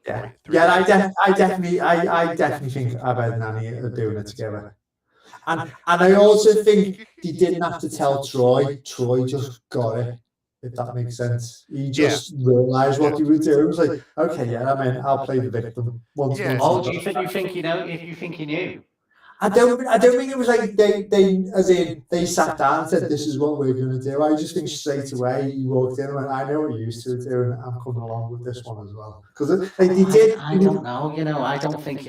Yeah, Three. yeah. I definitely think Abed and Annie are doing it together. And I also think they didn't have to tell Troy. Troy just got it, if that makes sense. He just realised what he was doing. It was like, okay, yeah, I'm in. I'll play the victim. Oh, do you think you know? If you think you knew? I don't think it was like they sat down and said, this is what we're going to do. I just think straight away he walked in and went, I know what you used to do, and I'm coming along with this one as well. Because they did. I don't know. You know, I think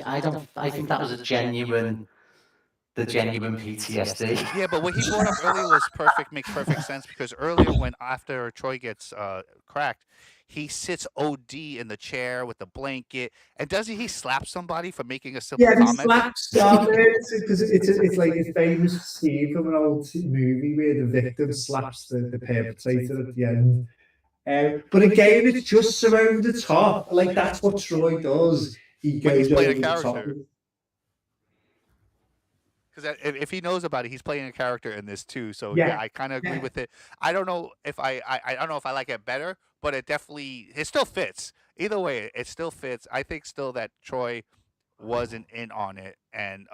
that was the genuine PTSD. Yeah, but what he brought up earlier makes perfect sense, because earlier when after Troy gets cracked, he sits OD in the chair with the blanket, and doesn't he slap somebody for making a simple Yeah, comment? he slaps because it's like a famous scene from an old movie where the victim slaps the perpetrator at the end. But again, it's just so over the top. Like that's what Troy does. He When he's goes playing a over the top. character. Because if he knows about it, he's playing a character in this too. So yeah, I kind of agree with it. I don't know if I don't know if I like it better, but it still fits. Either way, it still fits. I think still that Troy wasn't in on it, and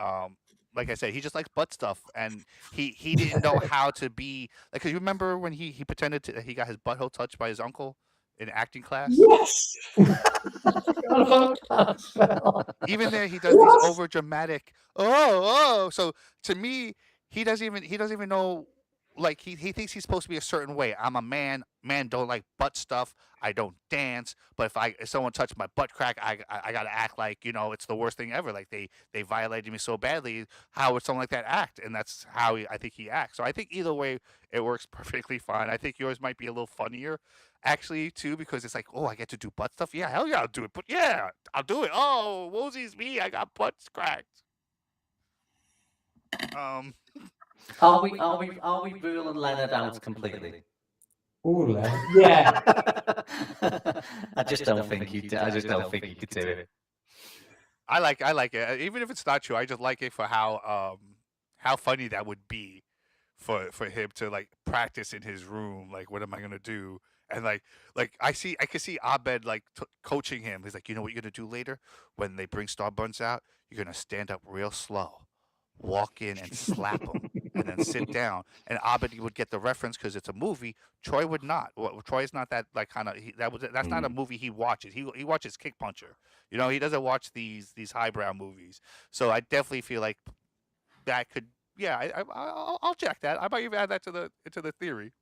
like I said, he just likes butt stuff, and he didn't know how to be like. Cause you remember when he pretended he got his butthole touched by his uncle in acting class? Yes. Even there, he does these over dramatic. Oh. So to me, he doesn't even know. Like he thinks he's supposed to be a certain way. I'm a man. Men don't like butt stuff. I don't dance. But if someone touched my butt crack, I gotta act like it's the worst thing ever. Like they violated me so badly. How would someone like that act? And that's how I think he acts. So I think either way, it works perfectly fine. I think yours might be a little funnier, actually, too, because it's like, oh, I get to do butt stuff. Yeah, hell yeah, I'll do it. But yeah, I'll do it. Oh, Wosie's me. I got butts cracked. Are we ruling Leonard out completely? Oh, yeah. I just don't think you could do it. I like it. Even if it's not true, I just like it for how funny that would be for him to like practice in his room. Like, what am I gonna do? And like I could see Abed like coaching him. He's like, you know what you're gonna do later when they bring Starbuns out? You're gonna stand up real slow, walk in and slap him, and then sit down. And Abed would get the reference because it's a movie. Troy would not. Well, Troy's not that like kind of. That's not a movie he watches. He watches Kick Puncher. He doesn't watch these highbrow movies. So I definitely feel like that could. Yeah, I'll check that. I might even add that into the theory.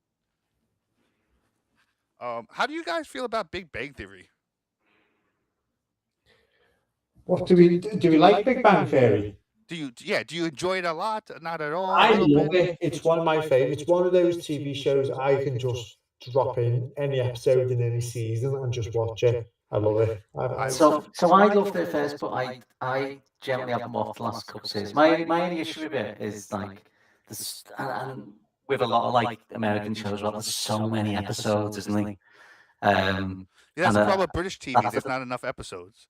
How do you guys feel about Big Bang Theory? What do we like Big Bang Theory? Do you enjoy it a lot? Not at all? I love it. It's one of my favorites. It's one of those TV shows I can just drop in any episode in any season and just watch it. I love it. So I loved it first, but I generally haven't watched the last couple of seasons. My only issue with it is like this, and with a lot of like American shows, well, there's so many episodes, isn't there? Yeah, that's the problem with British TV. There's not enough episodes.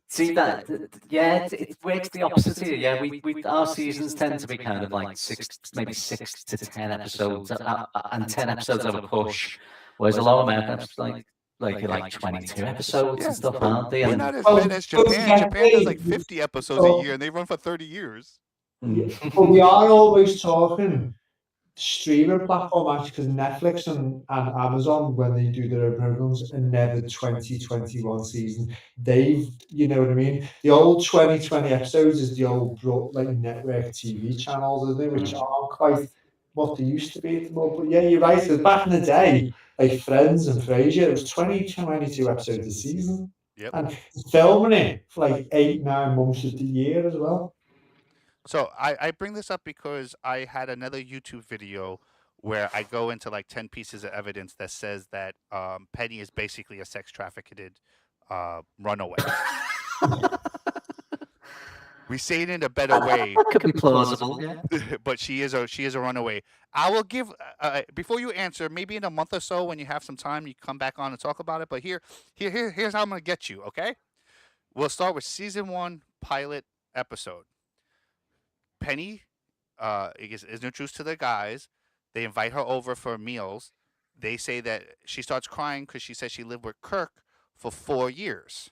See that? Yeah, it works the opposite here. Yeah, we our seasons tend to be kind of like maybe 6 to 10 episodes, and 10 episodes have a push. Whereas a lot of Americans like 22 episodes Yeah. and stuff, aren't they? We're And not as Well, bad as but Japan. Japan does like exactly. 50 episodes a So- year, and they run for 30 years. But we are always talking streaming platform actually, because Netflix and Amazon, when they do their own programs, are never 2021 season. They've, you know what I mean? The old 2020 episodes is the old like network TV channels, isn't it? Which aren't quite what they used to be at the moment. But yeah, you're right. 'Cause back in the day, like Friends and Frasier, it was 22 episodes a season. Yep. And filming it for like 8-9 months of the year as well. So I bring this up because I had another YouTube video where I go into like 10 pieces of evidence that says that Penny is basically a sex trafficked runaway. We say it in a better way, could be plausible. Yeah. but she is a runaway. I will give before you answer, maybe in a month or so when you have some time, you come back on and talk about it. But here's how I'm gonna get you. Okay, we'll start with season 1 pilot episode. Penny is introduced to the guys. They invite her over for meals. They say that she starts crying because she says she lived with Kirk for 4 years.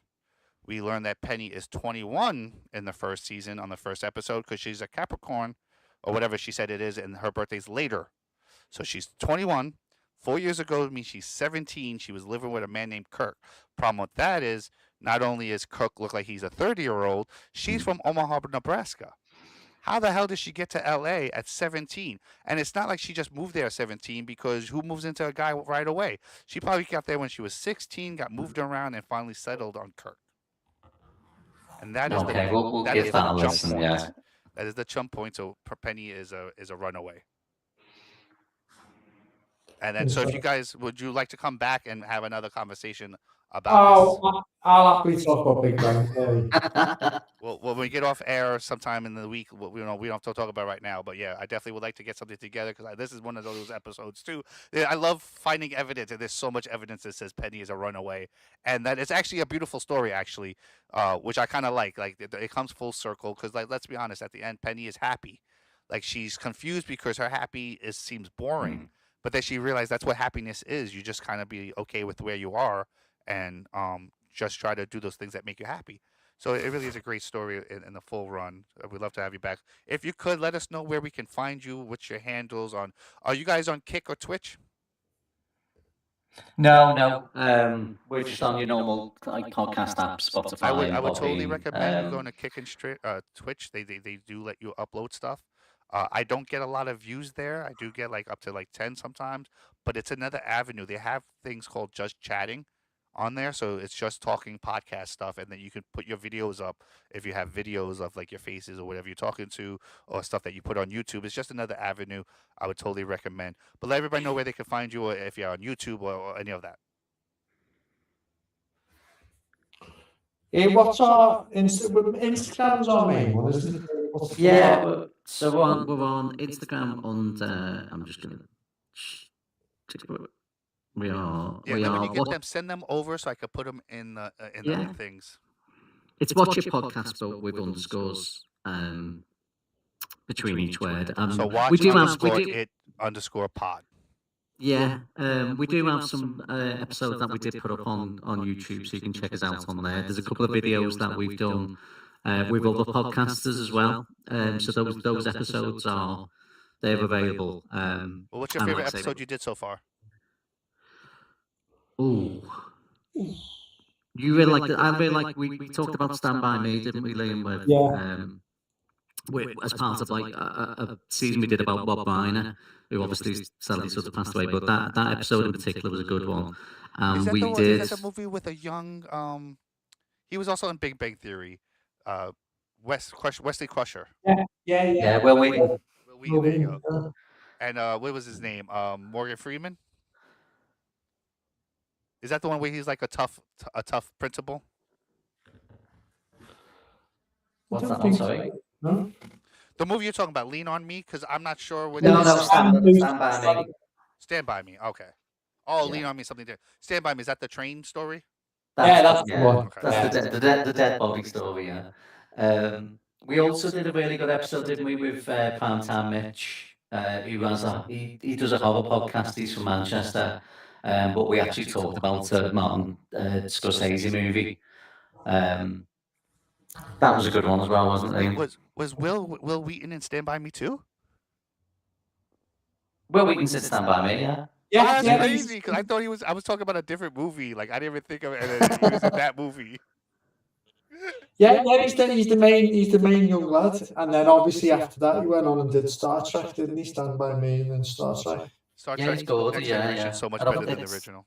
We learn that Penny is 21 in the first season on the first episode because she's a Capricorn or whatever she said it is, and her birthday's later. So she's 21. 4 years ago means she's 17. She was living with a man named Kirk. Problem with that is not only is Kirk look like he's a 30-year-old, she's from Omaha, Nebraska. How the hell did she get to LA at 17? And it's not like she just moved there at 17, because who moves into a guy right away? She probably got there when she was 16, got moved around, and finally settled on Kirk. And that is Okay, we'll that give is that the a jump listen. point. Yeah. That is the jump point. So Penny is a runaway. And then, so if you guys, would you like to come back and have another conversation about this? I'll happily talk about Big Bang Theory. Well, when we get off air sometime in the week, we don't have to talk about it right now. But yeah, I definitely would like to get something together, because this is one of those episodes too. I love finding evidence, and there's so much evidence that says Penny is a runaway, and that it's actually a beautiful story, actually, which I kind of like. Like it comes full circle, because let's be honest, at the end, Penny is happy. Like, she's confused because her happy seems boring, but then she realized that's what happiness is. You just kind of be okay with where you are, and just try to do those things that make you happy. So it really is a great story in the full run. We'd love to have you back. If you could, let us know where we can find you, what's your handles on. Are you guys on Kick or Twitch? No. We're just on your normal podcast app, Spotify. I would totally Podbean. recommend you going to Kick and Twitch. They do let you upload stuff. I don't get a lot of views there. I do get up to 10 sometimes, but it's another avenue. They have things called Just Chatting on there, so it's just talking podcast stuff, and then you can put your videos up if you have videos of your faces or whatever you're talking to, or stuff that you put on YouTube. It's just another avenue I would totally recommend. But let everybody know where they can find you, or if you're on YouTube or any of that. What's our Instagram's our main one, isn't it? Yeah, so we're on Instagram under. I'm just gonna. We are. Yeah, we then are. when you get them, send them over so I could put them in the things. It's Watch Your Podcast, but with underscores between each word. So watch _ pod. Yeah, we do have some episodes that we did put up on YouTube, so you can check us out on there. There's a couple of videos that we've done with other podcasters as well. So those episodes they're available. Well, what's your favorite episode you did so far? Ooh. You really like that? I really like. We talked about Stand By Me, didn't we, Liam? As part of a season we did about Bob Viner, who obviously sadly sort of passed away. But that episode in particular was a good one. Is that the movie with a young? He was also in Big Bang Theory. Wesley Crusher. Yeah. Well, we. There you go. And what was his name? Morgan Freeman. Is that the one where he's like a tough principal? What's that one? Sorry. No? The movie you're talking about, Lean on Me, because I'm not sure what. No, Stand By Me. Stand By Me. Okay. Oh, Yeah. Lean on Me, something different. Stand By Me, is that the train story? Yeah, that's the one. Okay. That's Yeah. the dead body story. Yeah. We also did a really good episode, didn't we, with Primetime Mitch, who has he does a horror podcast. He's from Manchester, but we actually talked about Martin Scorsese movie. That was a good one as well, wasn't Wait, it? was Will Wheaton in Stand By Me too? Well, we can sit Stand By Me, yeah. Oh, Yeah, that's yeah, crazy because I thought he was. I was talking about a different movie. Like I didn't even think of it. And he was in that movie. yeah. He's the main young lad, and then obviously after that he went on and did Star Trek, didn't he? Stand by Me, and then Star Trek. Star Yeah, Trek he's good, Next yeah, Generation yeah. so much And I better think than the it's- original.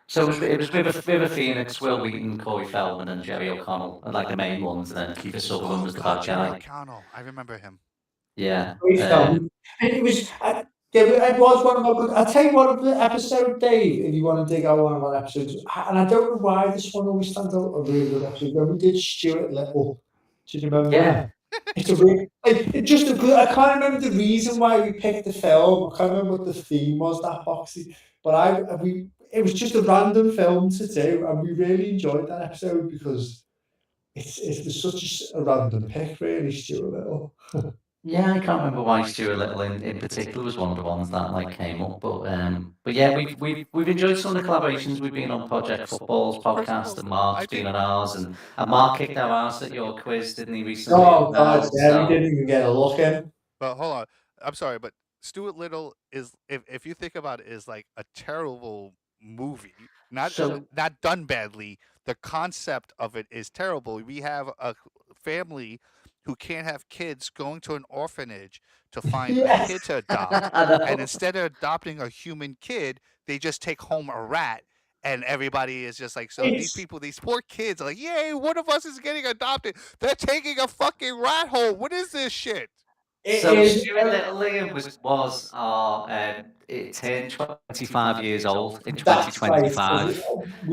So it was River Phoenix, Will Wheaton, Corey Feldman, and Jerry O'Connell, and like the main ones, and then Kiefer Sutherland was the bad Jerry guy. O'Connell. I remember him. Yeah. And it was. It was one of our good. I'll tell you one of the episode, Dave, if you want to dig out one of our episodes. And I don't know why this one always stands out a really good episode. When we did Stuart Little, do you remember? Yeah. It's a really, it just a good. I can't remember the reason why we picked the film. I can't remember what the theme was that boxy. But it was just a random film to do, and we really enjoyed that episode because it was such a random pick, really, Stuart Little. Yeah, I can't remember why Stuart Little in particular was one of the ones that like came up, but yeah, we've enjoyed some of the collaborations. We've been on Project Football's podcast, and Mark's been on ours, and Mark kicked our ass at your quiz, didn't he, recently? Oh God, yeah, we didn't even get a look in. But hold on, I'm sorry, but Stuart Little is, if you think about it, is like a terrible movie. Not done badly. The concept of it is terrible. We have a family who can't have kids going to an orphanage to find a kid to adopt, and instead of adopting a human kid, they just take home a rat. And everybody is just like, so these people, these poor kids are like, yay, one of us is getting adopted. They're taking a fucking rat home. What is this shit? So Stuart Little, Liam, was it turned 25 years old in 2025.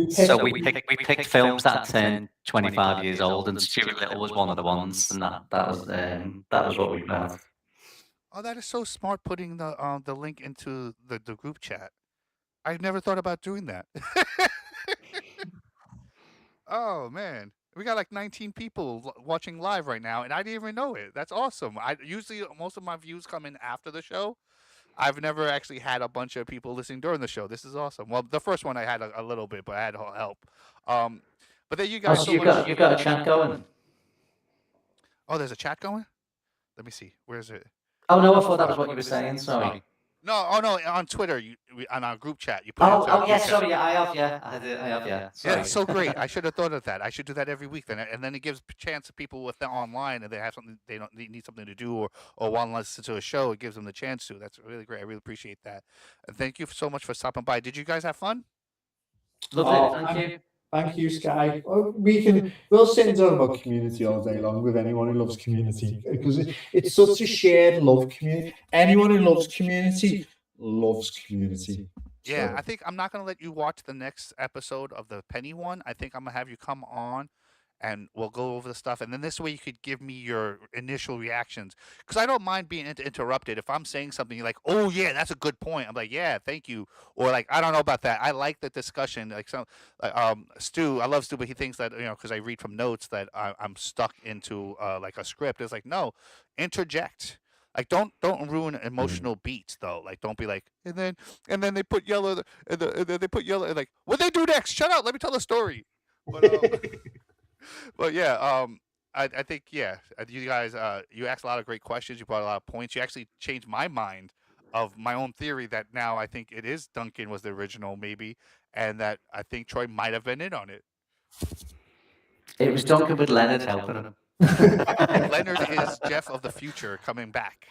So we picked films that turned 25 years old, and Stuart Little was one of the ones, and that was what we had. Oh, that is so smart, putting the link into the group chat. I've never thought about doing that. Oh man, we got like 19 people watching live right now, and I didn't even know it. That's awesome. I usually most of my views come in after the show. I've never actually had a bunch of people listening during the show. This is awesome. Well, the first one I had a little bit, but I had help. But then you guys. Oh, so you've got a chat going. Oh, there's a chat going. Let me see. Where is it? Oh no, I thought that was what you were saying. Sorry. No, on Twitter, on our group chat, you put. Oh yeah, sorry, yeah, I have, yeah. Sorry. Yeah, it's so great. I should have thought of that. I should do that every week. Then, and then it gives a chance to people if they're online and they have something they need something to do or want to listen to a show. It gives them the chance to. That's really great. I really appreciate that. And thank you so much for stopping by. Did you guys have fun? Lovely. Thank you. Thank you, Sky. We'll sit and talk about community all day long with anyone who loves community because it's such a shared love community. Anyone who loves community loves community. Yeah, I think I'm not gonna let you watch the next episode of the Penny one. I think I'm gonna have you come on, and we'll go over the stuff, and then this way you could give me your initial reactions because I don't mind being interrupted. If I'm saying something, you're like, "Oh yeah, that's a good point." I'm like, "Yeah, thank you," or like, "I don't know about that." I like the discussion. Like Stu, I love Stu, but he thinks that because I read from notes that I'm stuck into like a script. It's like, no, interject. Like don't ruin emotional beats though. Like don't be like and then they put yellow and then they put yellow and like what they do next? Shut up. Let me tell the story. But but yeah, I think you guys you asked a lot of great questions. You brought a lot of points. You actually changed my mind of my own theory that now I think it is Duncan was the original maybe, and that I think Troy might have been in on it. It was Duncan with Leonard helping him. Leonard is Jeff of the future coming back.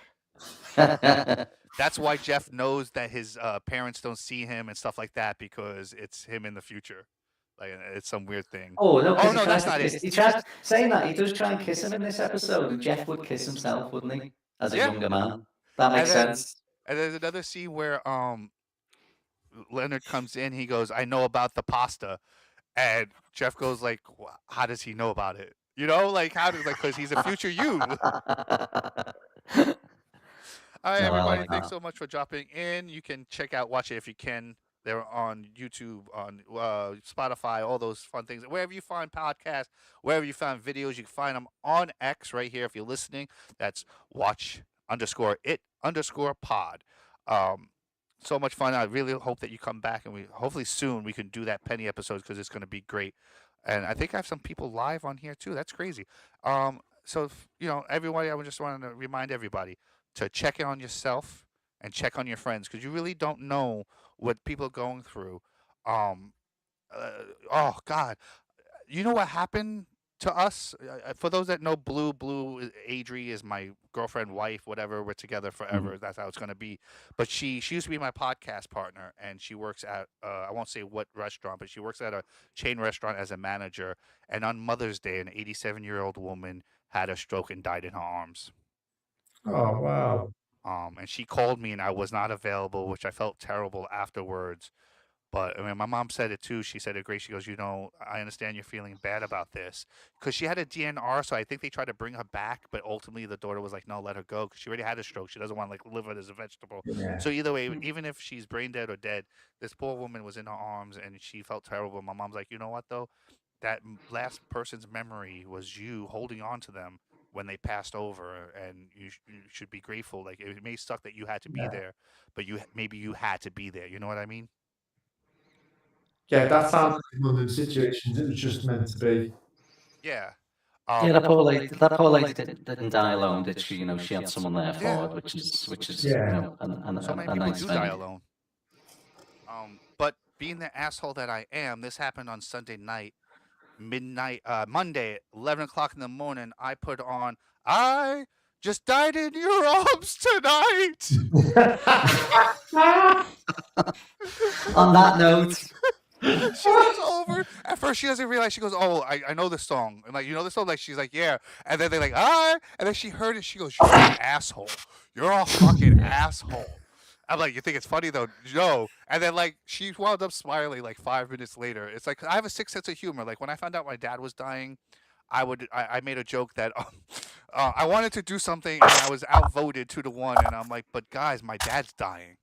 That's why Jeff knows that his parents don't see him and stuff like that because it's him in the future. Like it's some weird thing. Oh no, that's not it. He tries saying that he does try and kiss him in this episode, and Jeff would kiss himself, wouldn't he? As a younger man. That makes sense. And there's another scene where Leonard comes in. He goes, "I know about the pasta," and Jeff goes like, "How does he know about it?" Like how does because he's a future you. All right, everybody. Thanks so much for dropping in. You can watch it if you can They're on YouTube, on Spotify, all those fun things. Wherever you find podcasts, wherever you find videos, you can find them on X right here. If you're listening, that's watch_it_pod. Um, so much fun. I really hope that you come back, and hopefully soon we can do that Penny episode because it's going to be great. And I think I have some people live on here too. That's crazy. So everybody, I just wanted to remind everybody to check in on yourself and check on your friends because you really don't know what people are going through. Um, oh God, you know what happened to us? For those that know, Blue Adri is my girlfriend, wife, whatever. We're together forever. That's how it's gonna be. But she used to be my podcast partner, and she works at I won't say what restaurant, but she works at a chain restaurant as a manager. And on Mother's Day, an 87-year-old woman had a stroke and died in her arms. Oh, wow. And she called me, and I was not available, which I felt terrible afterwards. But I mean, my mom said it too. She said it great. She goes, I understand you're feeling bad about this because she had a DNR. So I think they tried to bring her back, but ultimately the daughter was like, no, let her go because she already had a stroke. She doesn't want to live it as a vegetable. Yeah. So either way, even if she's brain dead or dead, this poor woman was in her arms and she felt terrible. My mom's like, you know what though? That last person's memory was you holding on to them when they passed over, and you should be grateful. Like it may suck that you had to be there, but maybe you had to be there. You know what I mean? Yeah, that sounds like one of those situations it was just meant to be. Yeah. Yeah, that poor lady didn't die alone, did she? She had someone there for her, which is So many a people nice do thing. die alone. But being the asshole that I am, this happened on Sunday night, midnight, Monday, 11 o'clock in the morning. I put on, I just died in your arms tonight. On that note, She looks over. At first, she doesn't realize. She goes, "Oh, I know the song." And like, you know the song? Like, she's like, "Yeah." And then they're like, "Ah!" And then she heard it. She goes, "You're an asshole. You're a fucking asshole." I'm like, "You think it's funny though?" No. And then like she wound up smiling like 5 minutes later. It's like I have a sick sense of humor. Like when I found out my dad was dying, I made a joke that I wanted to do something and I was outvoted 2-1, and I'm like, "But guys, my dad's dying."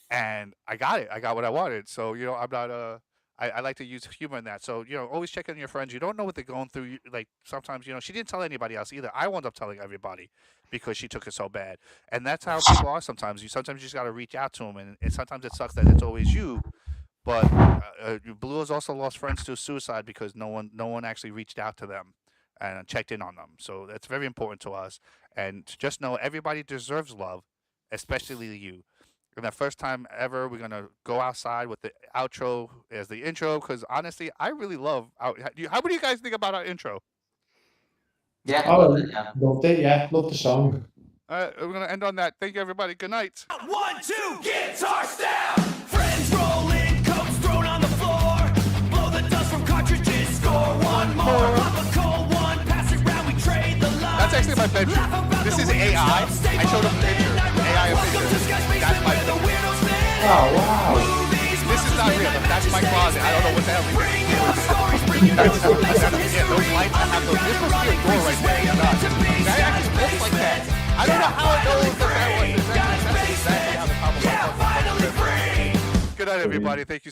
And I got it. I got what I wanted. So I'm not I like to use humor in that. So always check on your friends. You don't know what they're going through. Like sometimes she didn't tell anybody else either. I wound up telling everybody because she took it so bad. And that's how people are sometimes. You just got to reach out to them, and sometimes it sucks that it's always you. But Blue has also lost friends to suicide because no one actually reached out to them and checked in on them. So that's very important to us. And just know everybody deserves love, especially you. And the first time ever, we're gonna go outside with the outro as the intro because honestly, I really love. How do you guys think about our intro? yeah, Oh, loved it. Yeah, loved the song. All right, we're gonna end on that. Thank you, everybody. Good night. 1, 2, guitars down. Friends roll in, coats thrown on the floor. Blow the dust from cartridges, score one more. Pop a cold one, pass it round, we trade the lines. That's actually my bedroom. This is AI. I showed him a picture. AI picture. That's my bedroom. Oh, wow. This is not real. That's my closet. I don't know what the hell it is. Those lights. I have those. This must be a door right there. That actually looks like that. I don't know how it knows that that was. That's exactly how the top of my closet looks. Good night, everybody. Thank you.